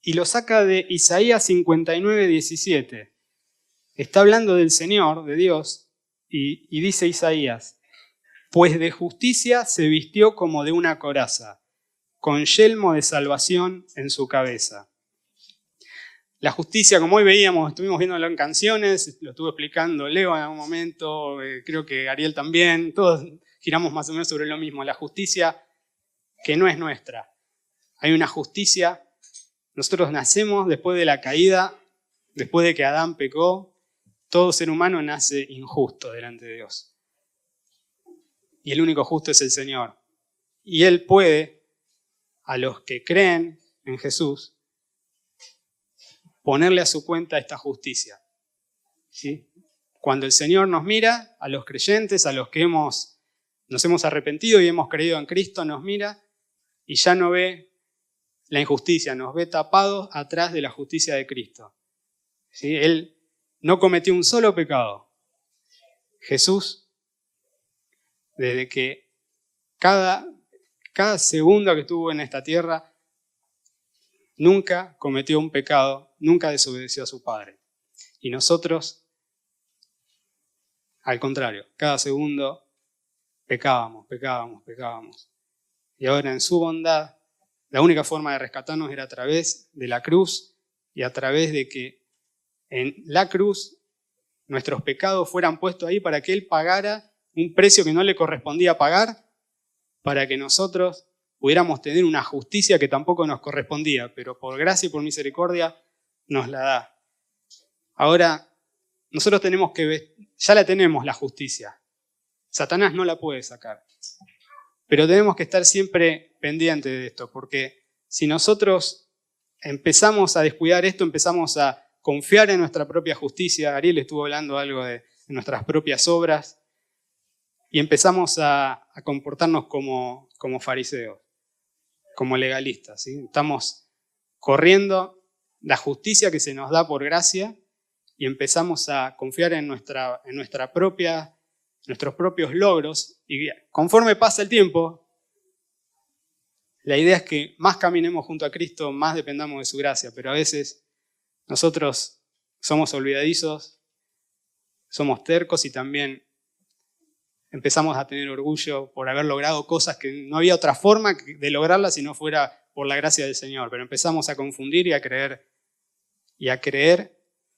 y lo saca de Isaías 59:17. Está hablando del Señor, de Dios, y dice Isaías: pues de justicia se vistió como de una coraza, con yelmo de salvación en su cabeza. La justicia, como hoy veíamos, estuvimos viéndolo en canciones, lo estuvo explicando Leo en algún momento, creo que Ariel también, todos giramos más o menos sobre lo mismo. La justicia que no es nuestra. Hay una justicia, nosotros nacemos después de la caída, después de que Adán pecó, todo ser humano nace injusto delante de Dios. Y el único justo es el Señor. Y Él puede, a los que creen en Jesús, ponerle a su cuenta esta justicia. ¿Sí? Cuando el Señor nos mira, a los creyentes, a los que nos hemos arrepentido y hemos creído en Cristo, nos mira y ya no ve la injusticia, nos ve tapados atrás de la justicia de Cristo. ¿Sí? Él no cometió un solo pecado. Jesús, desde que cada segundo que estuvo en esta tierra, nunca cometió un pecado, nunca desobedeció a su Padre. Y nosotros, al contrario, cada segundo pecábamos. Y ahora en su bondad, la única forma de rescatarnos era a través de la cruz y a través de que en la cruz nuestros pecados fueran puestos ahí para que Él pagara un precio que no le correspondía pagar, para que nosotros pudiéramos tener una justicia que tampoco nos correspondía, pero por gracia y por misericordia nos la da. Ahora, nosotros ya la tenemos la justicia. Satanás no la puede sacar. Pero tenemos que estar siempre pendientes de esto, porque si nosotros empezamos a descuidar esto, empezamos a confiar en nuestra propia justicia, Ariel estuvo hablando algo de nuestras propias obras, y empezamos a comportarnos como fariseos, como legalistas, ¿sí? Estamos corriendo la justicia que se nos da por gracia y empezamos a confiar en nuestros propios logros, y conforme pasa el tiempo, la idea es que más caminemos junto a Cristo, más dependamos de su gracia, pero a veces nosotros somos olvidadizos, somos tercos y también empezamos a tener orgullo por haber logrado cosas que no había otra forma de lograrlas si no fuera por la gracia del Señor, pero empezamos a confundir y a creer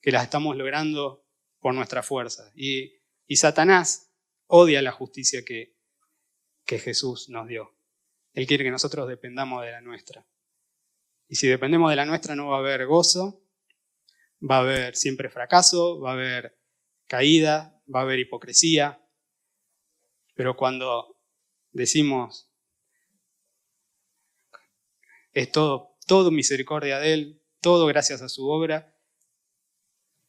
que las estamos logrando por nuestra fuerza. Y Satanás odia la justicia que Jesús nos dio. Él quiere que nosotros dependamos de la nuestra. Y si dependemos de la nuestra no va a haber gozo, va a haber siempre fracaso, va a haber caída, va a haber hipocresía, pero cuando decimos, es todo misericordia de Él, todo gracias a su obra,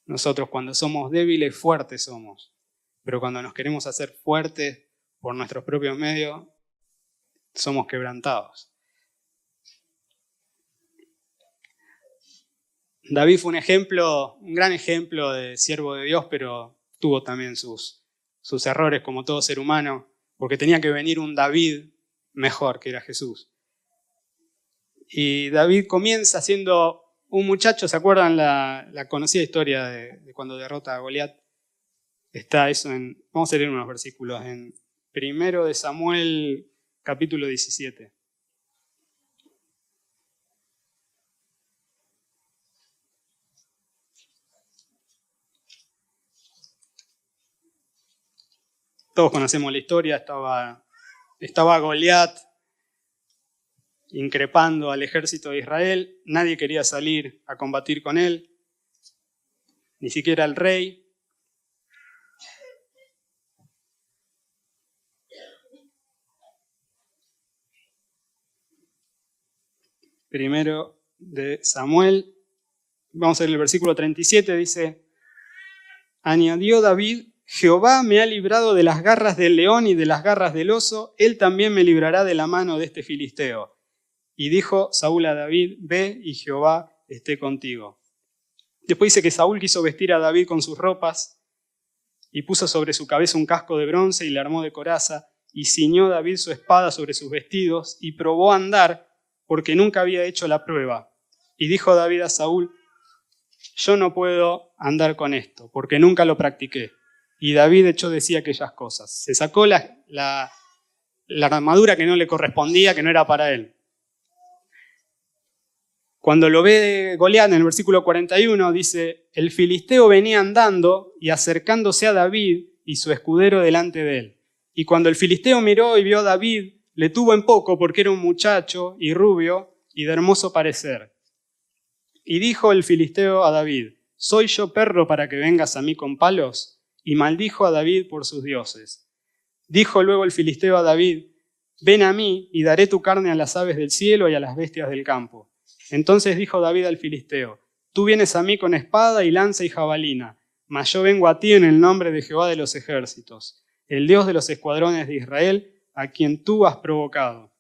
nosotros cuando somos débiles, fuertes somos, pero cuando nos queremos hacer fuertes por nuestros propios medios, somos quebrantados. David fue un gran ejemplo de siervo de Dios, pero tuvo también sus errores como todo ser humano, porque tenía que venir un David mejor, que era Jesús. Y David comienza siendo un muchacho, ¿se acuerdan la conocida historia de cuando derrota a Goliat? Está eso vamos a leer unos versículos, en 1 Samuel capítulo 17. Todos conocemos la historia, estaba Goliat increpando al ejército de Israel, nadie quería salir a combatir con él, ni siquiera el rey. Primero de Samuel, vamos a ver el versículo 37, dice, añadió David, Jehová me ha librado de las garras del león y de las garras del oso, él también me librará de la mano de este filisteo. Y dijo Saúl a David, ve y Jehová esté contigo. Después dice que Saúl quiso vestir a David con sus ropas y puso sobre su cabeza un casco de bronce y le armó de coraza y ciñó David su espada sobre sus vestidos y probó a andar porque nunca había hecho la prueba. Y dijo David a Saúl, yo no puedo andar con esto porque nunca lo practiqué. Y David echó de sí aquellas cosas. Se sacó la armadura que no le correspondía, que no era para él. Cuando lo ve Goliat en el versículo 41, dice, el filisteo venía andando y acercándose a David y su escudero delante de él. Y cuando el filisteo miró y vio a David, le tuvo en poco porque era un muchacho y rubio y de hermoso parecer. Y dijo el filisteo a David, ¿soy yo perro para que vengas a mí con palos? Y maldijo a David por sus dioses. Dijo luego el filisteo a David, ven a mí y daré tu carne a las aves del cielo y a las bestias del campo. Entonces dijo David al filisteo, tú vienes a mí con espada y lanza y jabalina, mas yo vengo a ti en el nombre de Jehová de los ejércitos, el Dios de los escuadrones de Israel, a quien tú has provocado.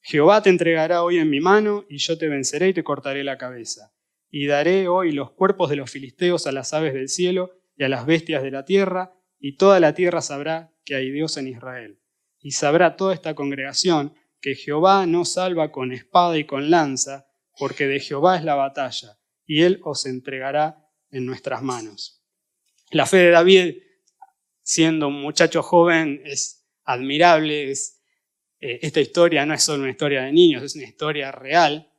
Jehová te entregará hoy en mi mano, y yo te venceré y te cortaré la cabeza. Y daré hoy los cuerpos de los filisteos a las aves del cielo y a las bestias de la tierra, y toda la tierra sabrá que hay Dios en Israel. Y sabrá toda esta congregación que Jehová no salva con espada y con lanza, porque de Jehová es la batalla, y Él os entregará en nuestras manos. La fe de David, siendo un muchacho joven, es admirable. Esta historia no es solo una historia de niños, es una historia real,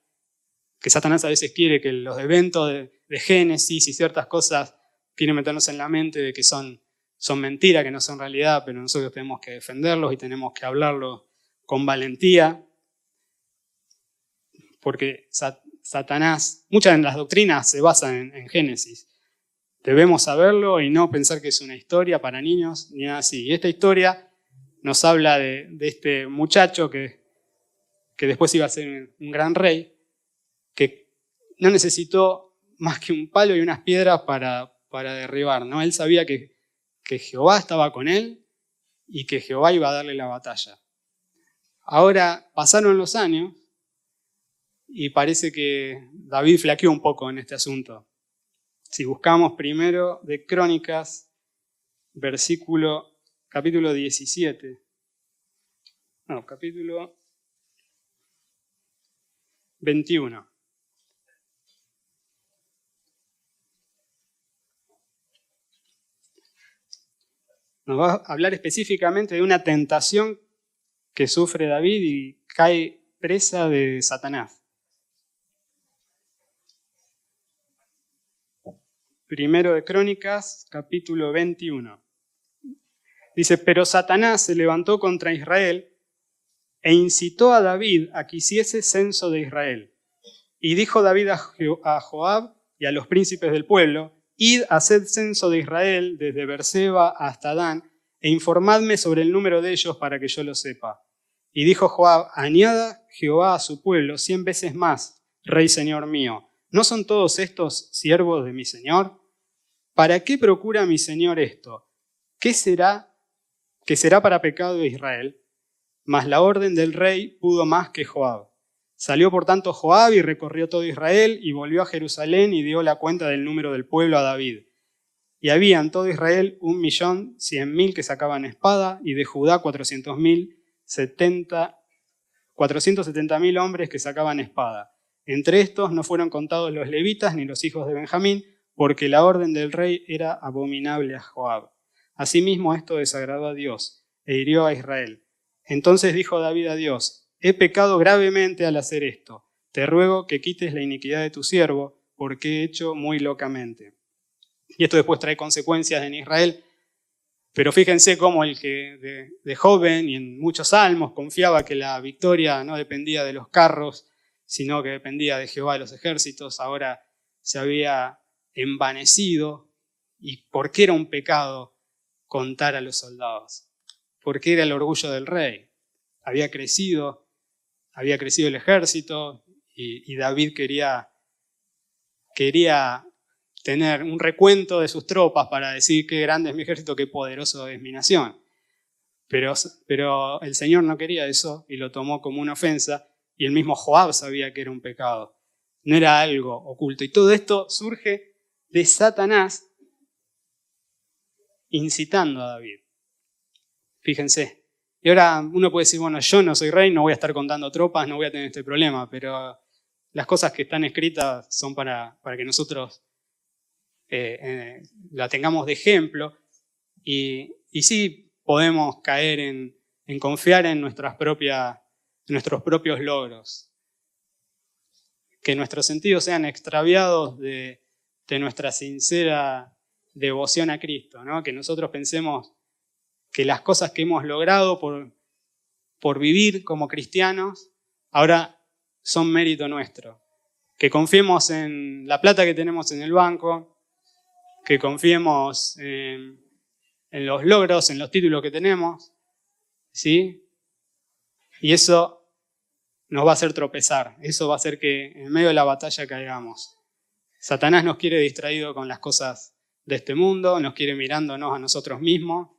que Satanás a veces quiere que los eventos de Génesis y ciertas cosas quiere meternos en la mente de que son mentiras, que no son realidad, pero nosotros tenemos que defenderlos y tenemos que hablarlos con valentía, porque Satanás, muchas de las doctrinas se basan en Génesis. Debemos saberlo y no pensar que es una historia para niños ni nada así. Y esta historia nos habla de este muchacho que después iba a ser un gran rey, que no necesitó más que un palo y unas piedras para derribar, ¿no? Él sabía que Jehová estaba con él y que Jehová iba a darle la batalla. Ahora pasaron los años y parece que David flaqueó un poco en este asunto. Si buscamos primero de Crónicas, capítulo 17. No, capítulo 21. Nos va a hablar específicamente de una tentación que sufre David y cae presa de Satanás. Primero de Crónicas, capítulo 21. Dice, pero Satanás se levantó contra Israel e incitó a David a que hiciese censo de Israel. Y dijo David a Joab y a los príncipes del pueblo, Id, haced censo de Israel desde Beerseba hasta Dan, e informadme sobre el número de ellos para que yo lo sepa. Y dijo Joab, añada Jehová a su pueblo 100 veces más, Rey Señor mío. ¿No son todos estos siervos de mi Señor? ¿Para qué procura mi Señor esto? ¿Qué será que será para pecado de Israel? Mas la orden del rey pudo más que Joab. Salió por tanto Joab y recorrió todo Israel y volvió a Jerusalén y dio la cuenta del número del pueblo a David. Y había en todo Israel 1.100.000 que sacaban espada y de Judá 470.000 hombres que sacaban espada. Entre estos no fueron contados los levitas ni los hijos de Benjamín, porque la orden del rey era abominable a Joab. Asimismo esto desagradó a Dios e hirió a Israel. Entonces dijo David a Dios, he pecado gravemente al hacer esto. Te ruego que quites la iniquidad de tu siervo, porque he hecho muy locamente. Y esto después trae consecuencias en Israel. Pero fíjense cómo el que de joven y en muchos salmos confiaba que la victoria no dependía de los carros, sino que dependía de Jehová de los ejércitos, ahora se había envanecido. ¿Y por qué era un pecado contar a los soldados? Porque era el orgullo del rey. Había crecido el ejército y David quería tener un recuento de sus tropas para decir qué grande es mi ejército, qué poderoso es mi nación. Pero el Señor no quería eso y lo tomó como una ofensa, y el mismo Joab sabía que era un pecado. No era algo oculto. Y todo esto surge de Satanás incitando a David. Fíjense. Y ahora uno puede decir, bueno, yo no soy rey, no voy a estar contando tropas, no voy a tener este problema, pero las cosas que están escritas son para que nosotros la tengamos de ejemplo y sí podemos caer en confiar en nuestros propios logros. Que nuestros sentidos sean extraviados de nuestra sincera devoción a Cristo, ¿no? Que nosotros pensemos que las cosas que hemos logrado por vivir como cristianos ahora son mérito nuestro. Que confiemos en la plata que tenemos en el banco, que confiemos en los logros, en los títulos que tenemos, ¿sí? Y eso nos va a hacer tropezar, eso va a hacer que en medio de la batalla caigamos. Satanás nos quiere distraído con las cosas de este mundo, nos quiere mirándonos a nosotros mismos,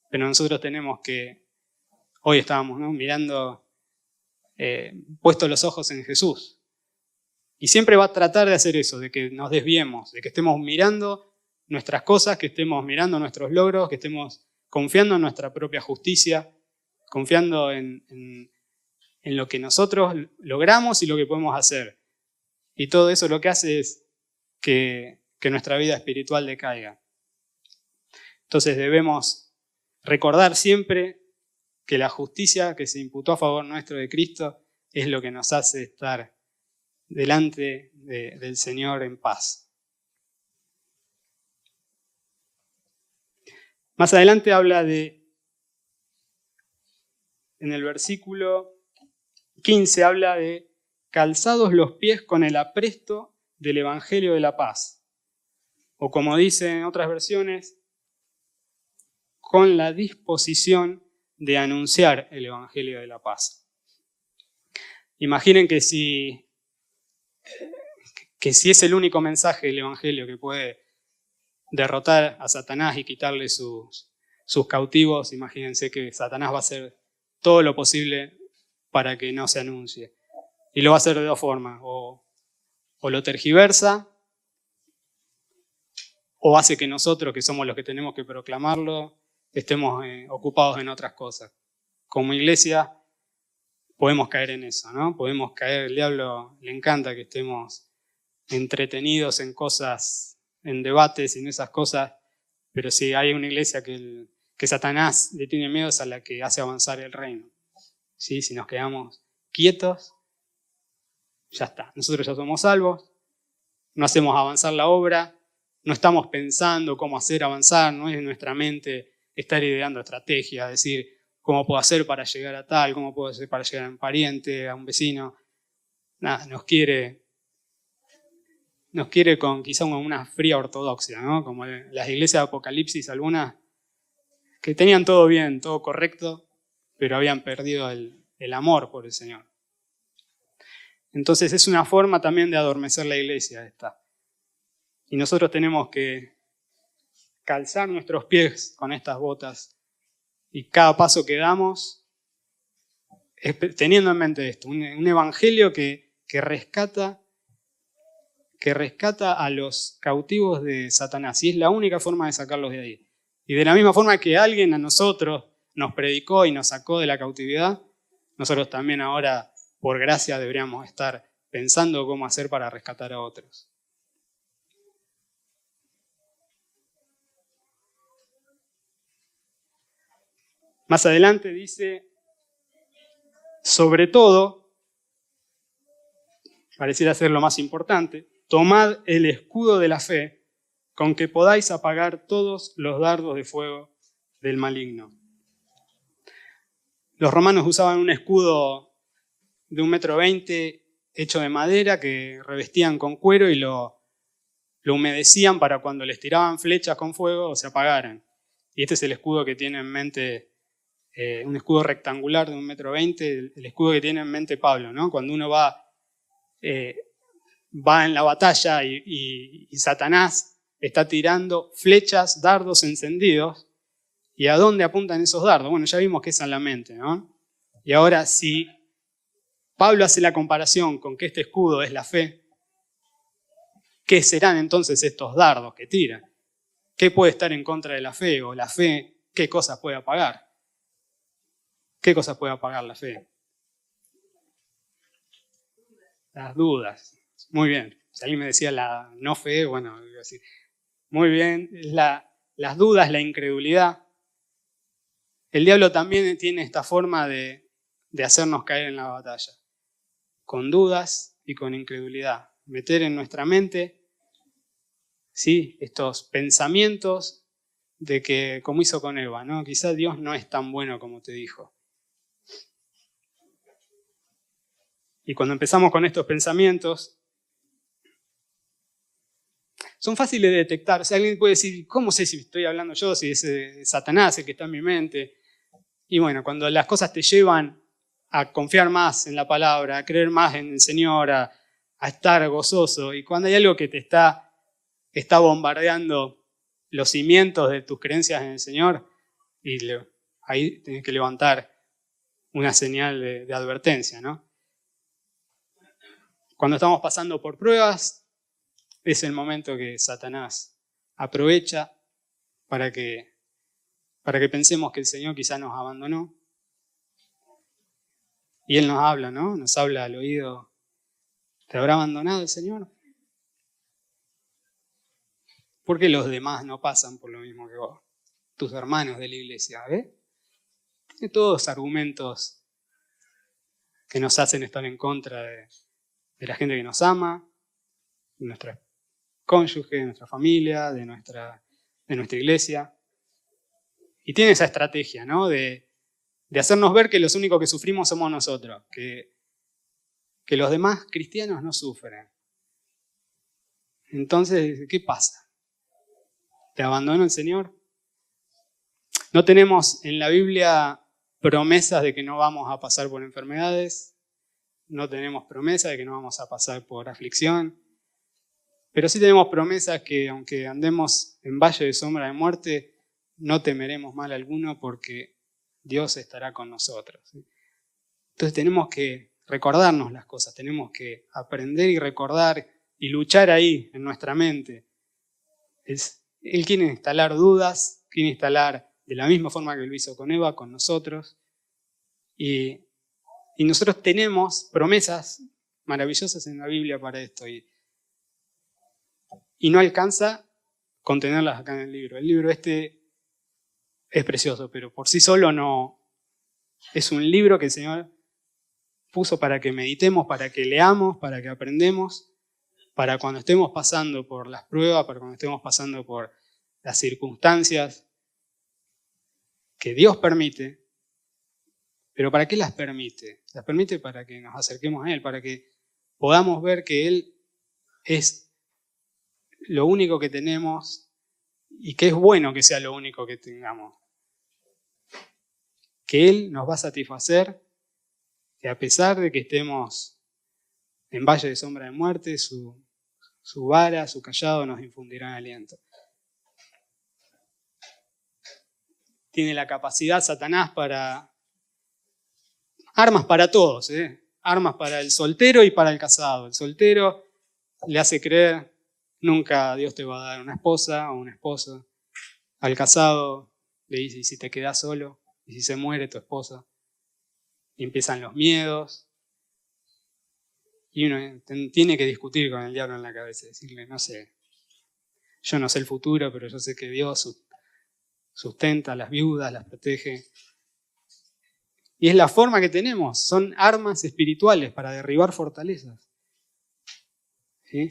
pero nosotros tenemos que, hoy estábamos, ¿no?, mirando, puestos los ojos en Jesús. Y siempre va a tratar de hacer eso, de que nos desviemos, de que estemos mirando nuestras cosas, que estemos mirando nuestros logros, que estemos confiando en nuestra propia justicia, confiando en lo que nosotros logramos y lo que podemos hacer. Y todo eso lo que hace es que nuestra vida espiritual decaiga. Entonces debemos recordar siempre que la justicia que se imputó a favor nuestro de Cristo es lo que nos hace estar delante del Señor en paz. Más adelante habla en el versículo 15 habla de calzados los pies con el apresto del Evangelio de la paz. O como dice en otras versiones, con la disposición de anunciar el Evangelio de la paz. Imaginen que si es el único mensaje del Evangelio que puede derrotar a Satanás y quitarle sus cautivos, imagínense que Satanás va a hacer todo lo posible para que no se anuncie. Y lo va a hacer de dos formas, o lo tergiversa, o hace que nosotros, que somos los que tenemos que proclamarlo, estemos ocupados en otras cosas. Como iglesia podemos caer en eso, ¿no? Podemos caer, el diablo le encanta que estemos entretenidos en cosas, en debates y en esas cosas, pero si hay una iglesia que Satanás le tiene miedo, es a la que hace avanzar el reino. ¿Sí? Si nos quedamos quietos, ya está. Nosotros ya somos salvos, no hacemos avanzar la obra, no estamos pensando cómo hacer avanzar, no es en nuestra mente estar ideando estrategias, decir cómo puedo hacer para llegar a tal, cómo puedo hacer para llegar a un pariente, a un vecino. Nada, nos quiere nos quiere con quizá una fría ortodoxia, ¿no? Como las iglesias de Apocalipsis, algunas que tenían todo bien, todo correcto, pero habían perdido el amor por el Señor. Entonces es una forma también de adormecer la iglesia esta. Y nosotros tenemos que calzar nuestros pies con estas botas y cada paso que damos, teniendo en mente esto, un evangelio que rescata a los cautivos de Satanás. Y es la única forma de sacarlos de ahí. Y de la misma forma que alguien a nosotros nos predicó y nos sacó de la cautividad, nosotros también ahora, por gracia, deberíamos estar pensando cómo hacer para rescatar a otros. Más adelante dice, sobre todo, pareciera ser lo más importante, tomad el escudo de la fe, con que podáis apagar todos los dardos de fuego del maligno. Los romanos usaban un escudo de 1,20 m hecho de madera que revestían con cuero y lo humedecían para cuando les tiraban flechas con fuego se apagaran. Y este es el escudo que tiene en mente, un escudo rectangular de 1,20 m, el escudo que tiene en mente Pablo, ¿no? Cuando uno va en la batalla y Satanás está tirando flechas, dardos encendidos. ¿Y a dónde apuntan esos dardos? Bueno, ya vimos que es en la mente, ¿no? Y ahora, si Pablo hace la comparación con que este escudo es la fe, ¿qué serán entonces estos dardos que tiran? ¿Qué puede estar en contra de la fe? O la fe, ¿qué cosas puede apagar? ¿Qué cosas puede apagar la fe? Las dudas. Muy bien. Si alguien me decía la no fe, bueno, iba a decir, muy bien, las dudas, la incredulidad. El diablo también tiene esta forma de hacernos caer en la batalla, con dudas y con incredulidad. Meter en nuestra mente, ¿sí?, estos pensamientos de que, como hizo con Eva, ¿no? Quizás Dios no es tan bueno como te dijo. Y cuando empezamos con estos pensamientos, son fáciles de detectar. O sea, alguien puede decir, ¿cómo sé si estoy hablando yo, si es Satanás el que está en mi mente? Y bueno, cuando las cosas te llevan a confiar más en la palabra, a creer más en el Señor, a estar gozoso, y cuando hay algo que te está bombardeando los cimientos de tus creencias en el Señor, ahí tienes que levantar una señal de advertencia, ¿no? Cuando estamos pasando por pruebas, es el momento que Satanás aprovecha para que pensemos que el Señor quizá nos abandonó. Y Él nos habla, ¿no? Nos habla al oído. ¿Te habrá abandonado el Señor? ¿Por qué los demás no pasan por lo mismo que vos? Tus hermanos de la iglesia, ¿ves? Tiene todos argumentos que nos hacen estar en contra de la gente que nos ama, de nuestra cónyuge, de nuestra familia, de nuestra iglesia. Y tiene esa estrategia, ¿no? De hacernos ver que los únicos que sufrimos somos nosotros, que los demás cristianos no sufren. Entonces, ¿qué pasa? ¿Te abandonó el Señor? No tenemos en la Biblia promesas de que no vamos a pasar por enfermedades, no tenemos promesas de que no vamos a pasar por aflicción, pero sí tenemos promesas que aunque andemos en valle de sombra de muerte, no temeremos mal alguno porque Dios estará con nosotros. Entonces tenemos que recordarnos las cosas, tenemos que aprender y recordar y luchar ahí en nuestra mente. Él quiere instalar dudas, quiere instalar de la misma forma que lo hizo con Eva, con nosotros. Y nosotros tenemos promesas maravillosas en la Biblia para esto. Y no alcanza contenerlas acá en el libro. El libro este es precioso, pero por sí solo no. Es un libro que el Señor puso para que meditemos, para que leamos, para que aprendemos, para cuando estemos pasando por las pruebas, para cuando estemos pasando por las circunstancias que Dios permite. ¿Pero para qué las permite? Las permite para que nos acerquemos a Él, para que podamos ver que Él es lo único que tenemos y que es bueno que sea lo único que tengamos. Que Él nos va a satisfacer, que a pesar de que estemos en valle de sombra de muerte, su vara, su cayado nos infundirán aliento. Tiene la capacidad Satanás para armas para todos, armas para el soltero y para el casado. El soltero le hace creer nunca Dios te va a dar una esposa o un esposo. Al casado le dice, ¿y si te quedas solo? ¿Y si se muere tu esposa? Y empiezan los miedos. Y uno tiene que discutir con el diablo en la cabeza, decirle, no sé, yo no sé el futuro, pero yo sé que Dios sustenta a las viudas, las protege. Y es la forma que tenemos, son armas espirituales para derribar fortalezas. ¿Sí?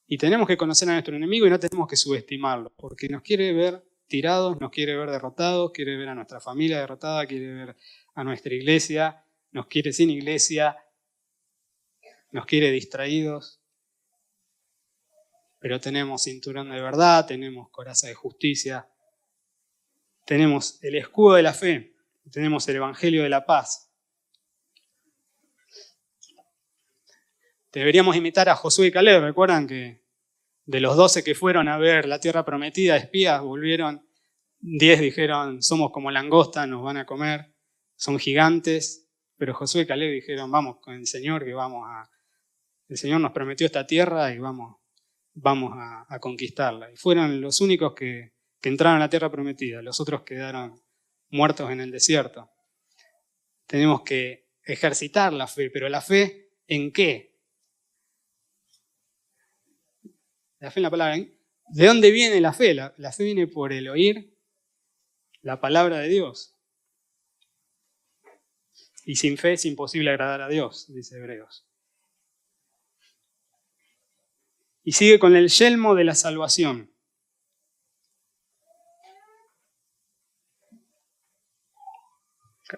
Y tenemos que conocer a nuestro enemigo y no tenemos que subestimarlo, porque nos quiere ver tirados, nos quiere ver derrotados, quiere ver a nuestra familia derrotada, quiere ver a nuestra iglesia, nos quiere sin iglesia, nos quiere distraídos. Pero tenemos cinturón de verdad, tenemos coraza de justicia, tenemos el escudo de la fe, tenemos el evangelio de la paz. Deberíamos imitar a Josué y Caleb. ¿Recuerdan que de los 12 que fueron a ver la tierra prometida, espías, volvieron? 10 dijeron, somos como langosta, nos van a comer, son gigantes. Pero Josué y Caleb dijeron, vamos con el Señor, el Señor nos prometió esta tierra y vamos a conquistarla. Y fueron los únicos que entraron a la tierra prometida, los otros quedaron muertos en el desierto. Tenemos que ejercitar la fe, pero ¿la fe en qué? La fe en la palabra. ¿De dónde viene la fe? La fe viene por el oír la palabra de Dios. Y sin fe es imposible agradar a Dios, dice Hebreos. Y sigue con el yelmo de la salvación.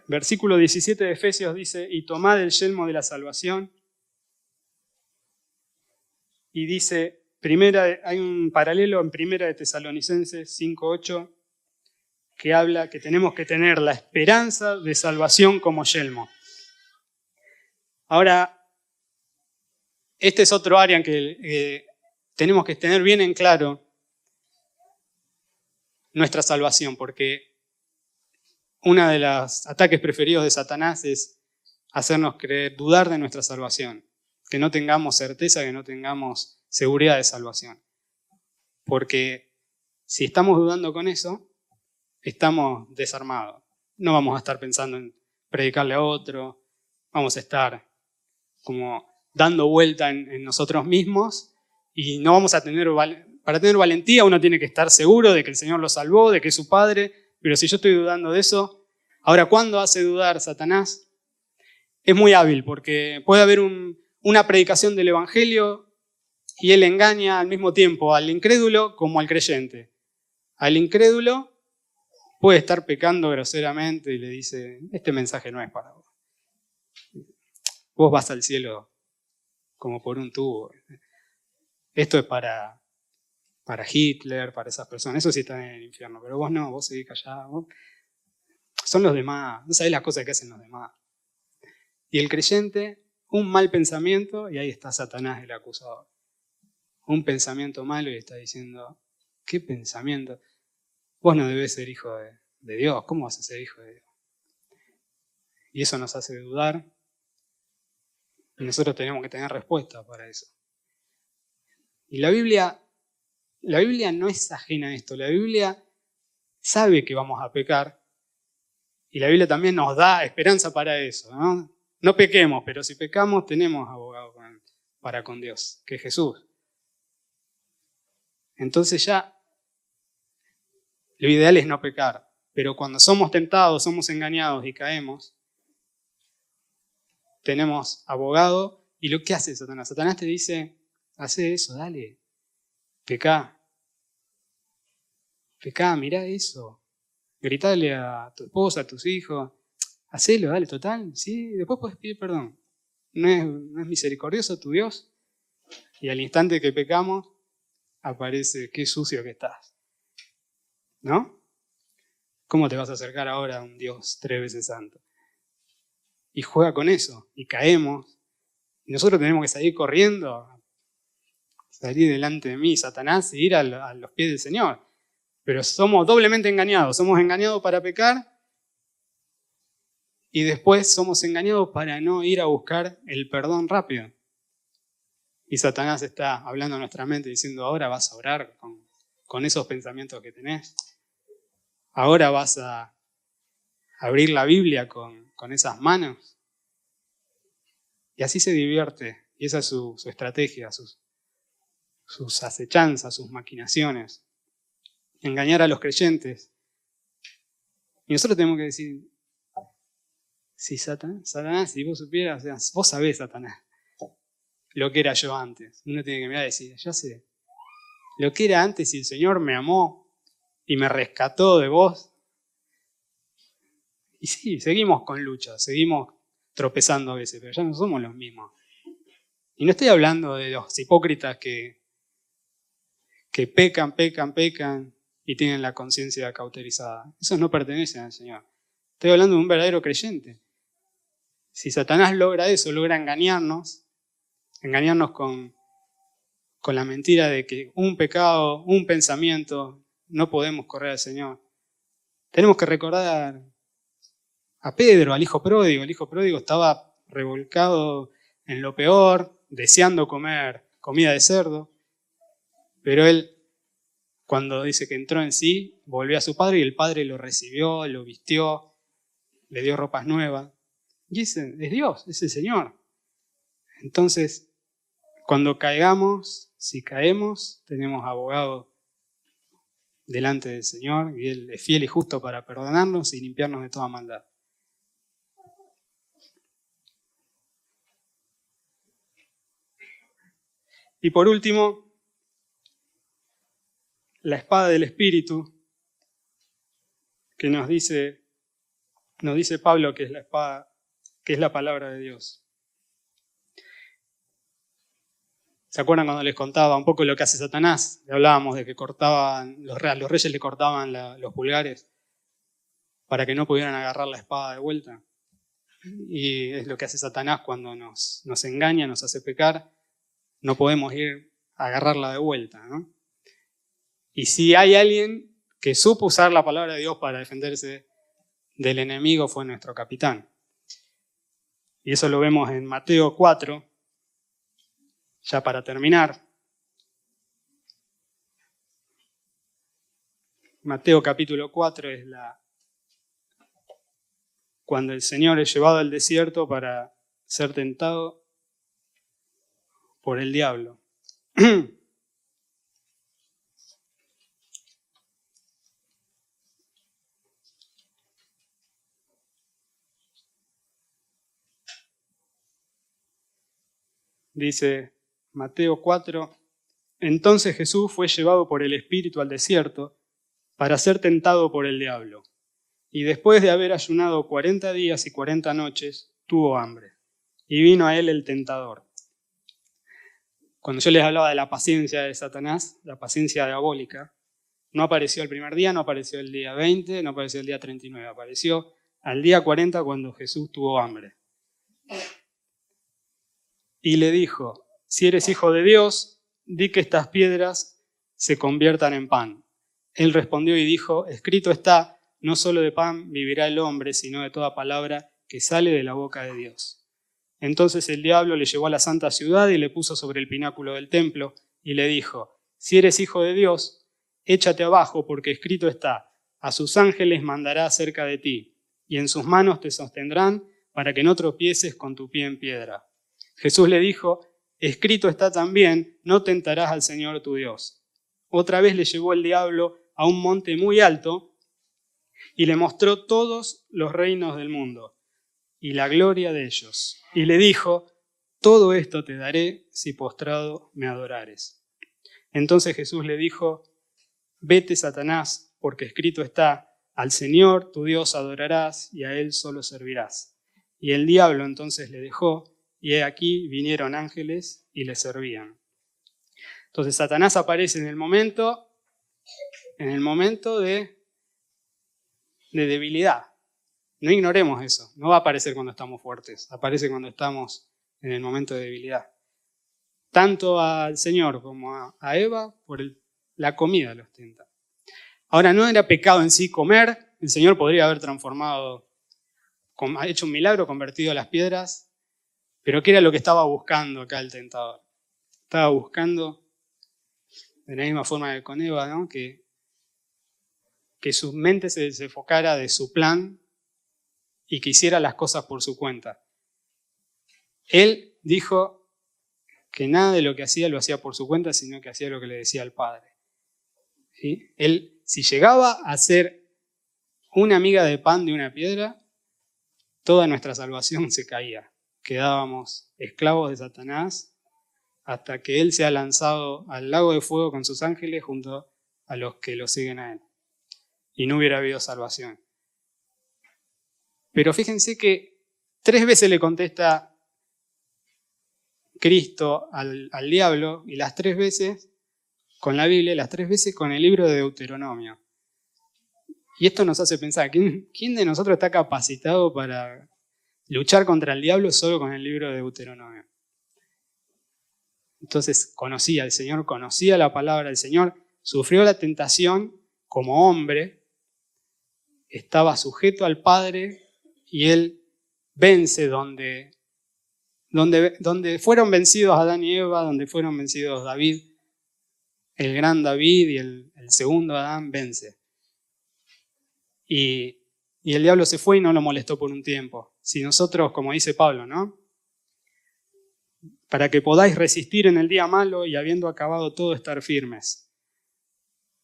Versículo 17 de Efesios dice, y tomad el yelmo de la salvación. Y dice, hay un paralelo en Primera de Tesalonicenses 5:8 que habla que tenemos que tener la esperanza de salvación como yelmo. Ahora, este es otro área en que tenemos que tener bien en claro nuestra salvación, porque uno de los ataques preferidos de Satanás es hacernos creer, dudar de nuestra salvación, que no tengamos certeza, que no tengamos seguridad de salvación. Porque si estamos dudando con eso, estamos desarmados. No vamos a estar pensando en predicarle a otro, vamos a estar como dando vuelta en nosotros mismos y no vamos a tener, para tener valentía uno tiene que estar seguro de que el Señor lo salvó, de que es su Padre, pero si yo estoy dudando de eso, ahora ¿cuándo hace dudar Satanás? Es muy hábil porque puede haber una predicación del Evangelio y él engaña al mismo tiempo al incrédulo como al creyente. Al incrédulo puede estar pecando groseramente y le dice, este mensaje no es para vos. Vos vas al cielo como por un tubo. Esto es para Hitler, para esas personas. Eso sí están en el infierno, pero vos no, vos seguís callado. Son los demás, no sabés las cosas que hacen los demás. Y el creyente, un mal pensamiento y ahí está Satanás el acusador. Un pensamiento malo y está diciendo, ¿qué pensamiento? Vos no debés ser hijo de Dios, ¿cómo vas a ser hijo de Dios? Y eso nos hace dudar y nosotros tenemos que tener respuesta para eso. Y la Biblia no es ajena a esto, la Biblia sabe que vamos a pecar y la Biblia también nos da esperanza para eso, ¿no? No pequemos, pero si pecamos tenemos abogado para con Dios, que es Jesús. Entonces ya lo ideal es no pecar, pero cuando somos tentados, somos engañados y caemos, tenemos abogado. ¿Y lo que hace Satanás? Satanás te dice, hace eso, dale, pecá, mirá eso, gritale a tu esposa, a tus hijos, hacelo, dale, total, sí, después puedes pedir perdón. ¿No es misericordioso tu Dios? Y al instante que pecamos, aparece, qué sucio que estás. ¿No? ¿Cómo te vas a acercar ahora a un Dios 3 veces santo? Y juega con eso, y caemos. Y nosotros tenemos que salir corriendo, salir delante de mí, Satanás, y ir a los pies del Señor. Pero somos doblemente engañados. Somos engañados para pecar y después somos engañados para no ir a buscar el perdón rápido. Y Satanás está hablando a nuestra mente diciendo, ahora vas a orar con esos pensamientos que tenés. Ahora vas a abrir la Biblia con esas manos. Y así se divierte. Y esa es su estrategia, sus acechanzas, sus maquinaciones. Engañar a los creyentes. Y nosotros tenemos que decir, si Satanás, si vos supieras, o sea, vos sabés, Satanás, lo que era yo antes. Uno tiene que mirar y decir, ya sé, lo que era antes y el Señor me amó y me rescató de vos. Y sí, seguimos con lucha, seguimos tropezando a veces, pero ya no somos los mismos. Y no estoy hablando de los hipócritas que pecan y tienen la conciencia cauterizada. Esos no pertenecen al Señor. Estoy hablando de un verdadero creyente. Si Satanás logra eso, logra engañarnos con la mentira de que un pecado, un pensamiento, no podemos correr al Señor. Tenemos que recordar a Pedro, al hijo pródigo. El hijo pródigo estaba revolcado en lo peor, deseando comer comida de cerdo, pero él, cuando dice que entró en sí, volvió a su padre y el padre lo recibió, lo vistió, le dio ropas nuevas. Y ese es Dios, es el Señor. Entonces, cuando caigamos, si caemos, tenemos abogado delante del Señor y Él es fiel y justo para perdonarnos y limpiarnos de toda maldad. Y por último, la espada del Espíritu, que nos dice Pablo que es la espada, que es la palabra de Dios. ¿Se acuerdan cuando les contaba un poco lo que hace Satanás? Le hablábamos de que los reyes le cortaban los pulgares para que no pudieran agarrar la espada de vuelta. Y es lo que hace Satanás cuando nos engaña, nos hace pecar. No podemos ir a agarrarla de vuelta, ¿no? Y si hay alguien que supo usar la palabra de Dios para defenderse del enemigo, fue nuestro capitán. Y eso lo vemos en Mateo 4, ya para terminar. Mateo capítulo 4 es cuando el Señor es llevado al desierto para ser tentado por el diablo. Dice Mateo 4, entonces Jesús fue llevado por el Espíritu al desierto para ser tentado por el diablo. Y después de haber ayunado 40 días y 40 noches, tuvo hambre. Y vino a él el tentador. Cuando yo les hablaba de la paciencia de Satanás, la paciencia diabólica, no apareció el primer día, no apareció el día 20, no apareció el día 39, apareció al día 40 cuando Jesús tuvo hambre. Y le dijo, si eres hijo de Dios, di que estas piedras se conviertan en pan. Él respondió y dijo, escrito está, no solo de pan vivirá el hombre, sino de toda palabra que sale de la boca de Dios. Entonces el diablo le llevó a la santa ciudad y le puso sobre el pináculo del templo y le dijo, si eres hijo de Dios, échate abajo porque escrito está, a sus ángeles mandará acerca de ti y en sus manos te sostendrán para que no tropieces con tu pie en piedra. Jesús le dijo, escrito está también, no tentarás al Señor tu Dios. Otra vez le llevó el diablo a un monte muy alto y le mostró todos los reinos del mundo y la gloria de ellos. Y le dijo, todo esto te daré si postrado me adorares. Entonces Jesús le dijo, vete, Satanás, porque escrito está, al Señor tu Dios adorarás y a Él solo servirás. Y el diablo entonces le dejó, y he aquí vinieron ángeles y le servían. Entonces Satanás aparece en el momento de debilidad. No ignoremos eso. No va a aparecer cuando estamos fuertes. Aparece cuando estamos en el momento de debilidad. Tanto al Señor como a Eva, por la comida los tenta. Ahora, no era pecado en sí comer. El Señor podría haber transformado, ha hecho un milagro, convertido las piedras. Pero ¿qué era lo que estaba buscando acá el tentador? Estaba buscando, de la misma forma que con Eva, ¿no? que su mente se desenfocara de su plan y que hiciera las cosas por su cuenta. Él dijo que nada de lo que hacía lo hacía por su cuenta, sino que hacía lo que le decía al Padre. ¿Sí? Él, si llegaba a ser una miga de pan de una piedra, toda nuestra salvación se caía. Quedábamos esclavos de Satanás hasta que Él sea lanzado al lago de fuego con sus ángeles junto a los que lo siguen a Él. Y no hubiera habido salvación. Pero fíjense que 3 veces le contesta Cristo al diablo, y las 3 veces con la Biblia, las 3 veces con el libro de Deuteronomio. Y esto nos hace pensar, ¿quién de nosotros está capacitado para luchar contra el diablo solo con el libro de Deuteronomio? Entonces conocía al Señor, conocía la palabra del Señor, sufrió la tentación como hombre, estaba sujeto al Padre y Él vence donde fueron vencidos Adán y Eva, donde fueron vencidos David, el gran David y el segundo Adán vence. Y el diablo se fue y no lo molestó por un tiempo. Si nosotros, como dice Pablo, ¿no? Para que podáis resistir en el día malo y habiendo acabado todo estar firmes.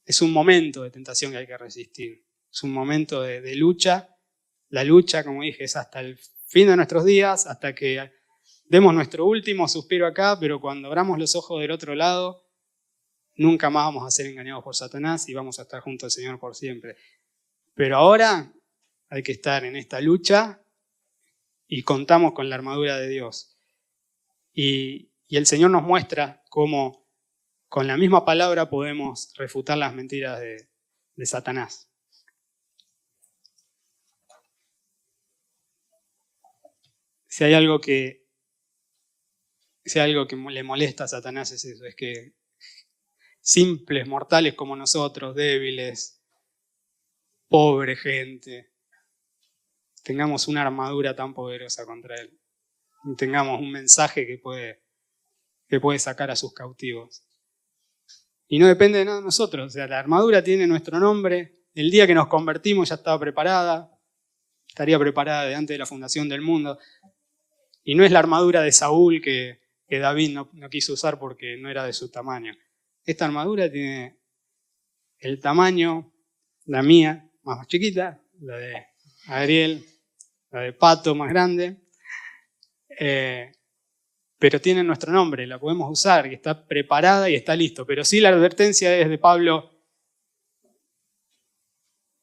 Es un momento de tentación que hay que resistir. Es un momento de lucha. La lucha, como dije, es hasta el fin de nuestros días, hasta que demos nuestro último suspiro acá, pero cuando abramos los ojos del otro lado, nunca más vamos a ser engañados por Satanás y vamos a estar junto al Señor por siempre. Pero ahora hay que estar en esta lucha y contamos con la armadura de Dios. Y el Señor nos muestra cómo con la misma palabra podemos refutar las mentiras de Satanás. Si hay algo que le molesta a Satanás es eso, es que simples mortales como nosotros, débiles, pobre gente, tengamos una armadura tan poderosa contra él. Y tengamos un mensaje que puede sacar a sus cautivos. Y no depende de nada de nosotros. O sea, la armadura tiene nuestro nombre. El día que nos convertimos ya estaba preparada. Estaría preparada de antes de la fundación del mundo. Y no es la armadura de Saúl que David no quiso usar porque no era de su tamaño. Esta armadura tiene el tamaño, la mía, más chiquita, la de Ariel, la de Pato, más grande. Pero tiene nuestro nombre, la podemos usar, y está preparada y está listo. Pero sí la advertencia es de Pablo: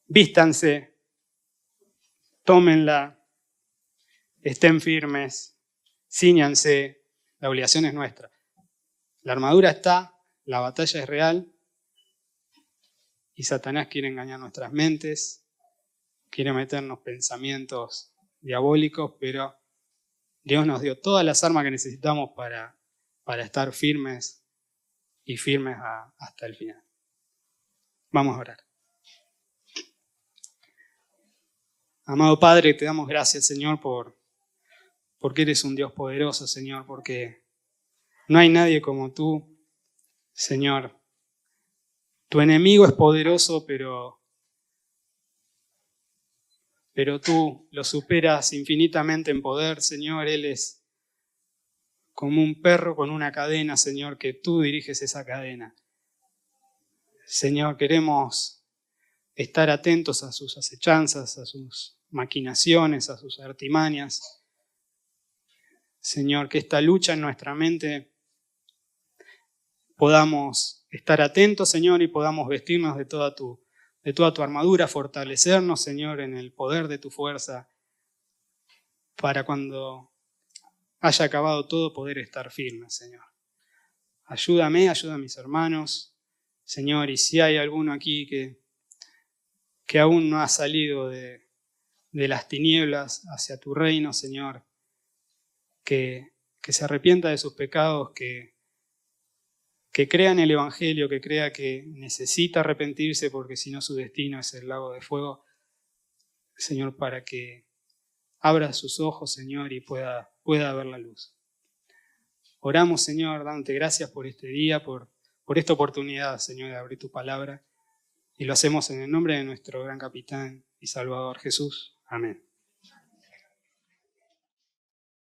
vístanse, tómenla, estén firmes, cíñanse, la obligación es nuestra. La armadura está, la batalla es real, y Satanás quiere engañar nuestras mentes, quiere meternos pensamientos diabólicos, pero Dios nos dio todas las armas que necesitamos para estar firmes y firmes hasta el final. Vamos a orar. Amado Padre, te damos gracias, Señor, porque eres un Dios poderoso, Señor, porque no hay nadie como tú, Señor. Tu enemigo es poderoso, pero tú lo superas infinitamente en poder, Señor. Él es como un perro con una cadena, Señor, que tú diriges esa cadena. Señor, queremos estar atentos a sus acechanzas, a sus maquinaciones, a sus artimañas. Señor, que esta lucha en nuestra mente podamos estar atentos, Señor, y podamos vestirnos de toda tu armadura, fortalecernos, Señor, en el poder de tu fuerza, para cuando haya acabado todo poder estar firmes, Señor. Ayúdame, ayuda a mis hermanos, Señor, y si hay alguno aquí que aún no ha salido de las tinieblas hacia tu reino, Señor, que se arrepienta de sus pecados, que crea en el Evangelio, que crea que necesita arrepentirse porque si no su destino es el lago de fuego, Señor, para que abra sus ojos, Señor, y pueda ver la luz. Oramos, Señor, dándote gracias por este día, por esta oportunidad, Señor, de abrir tu palabra. Y lo hacemos en el nombre de nuestro gran capitán y Salvador Jesús. Amén.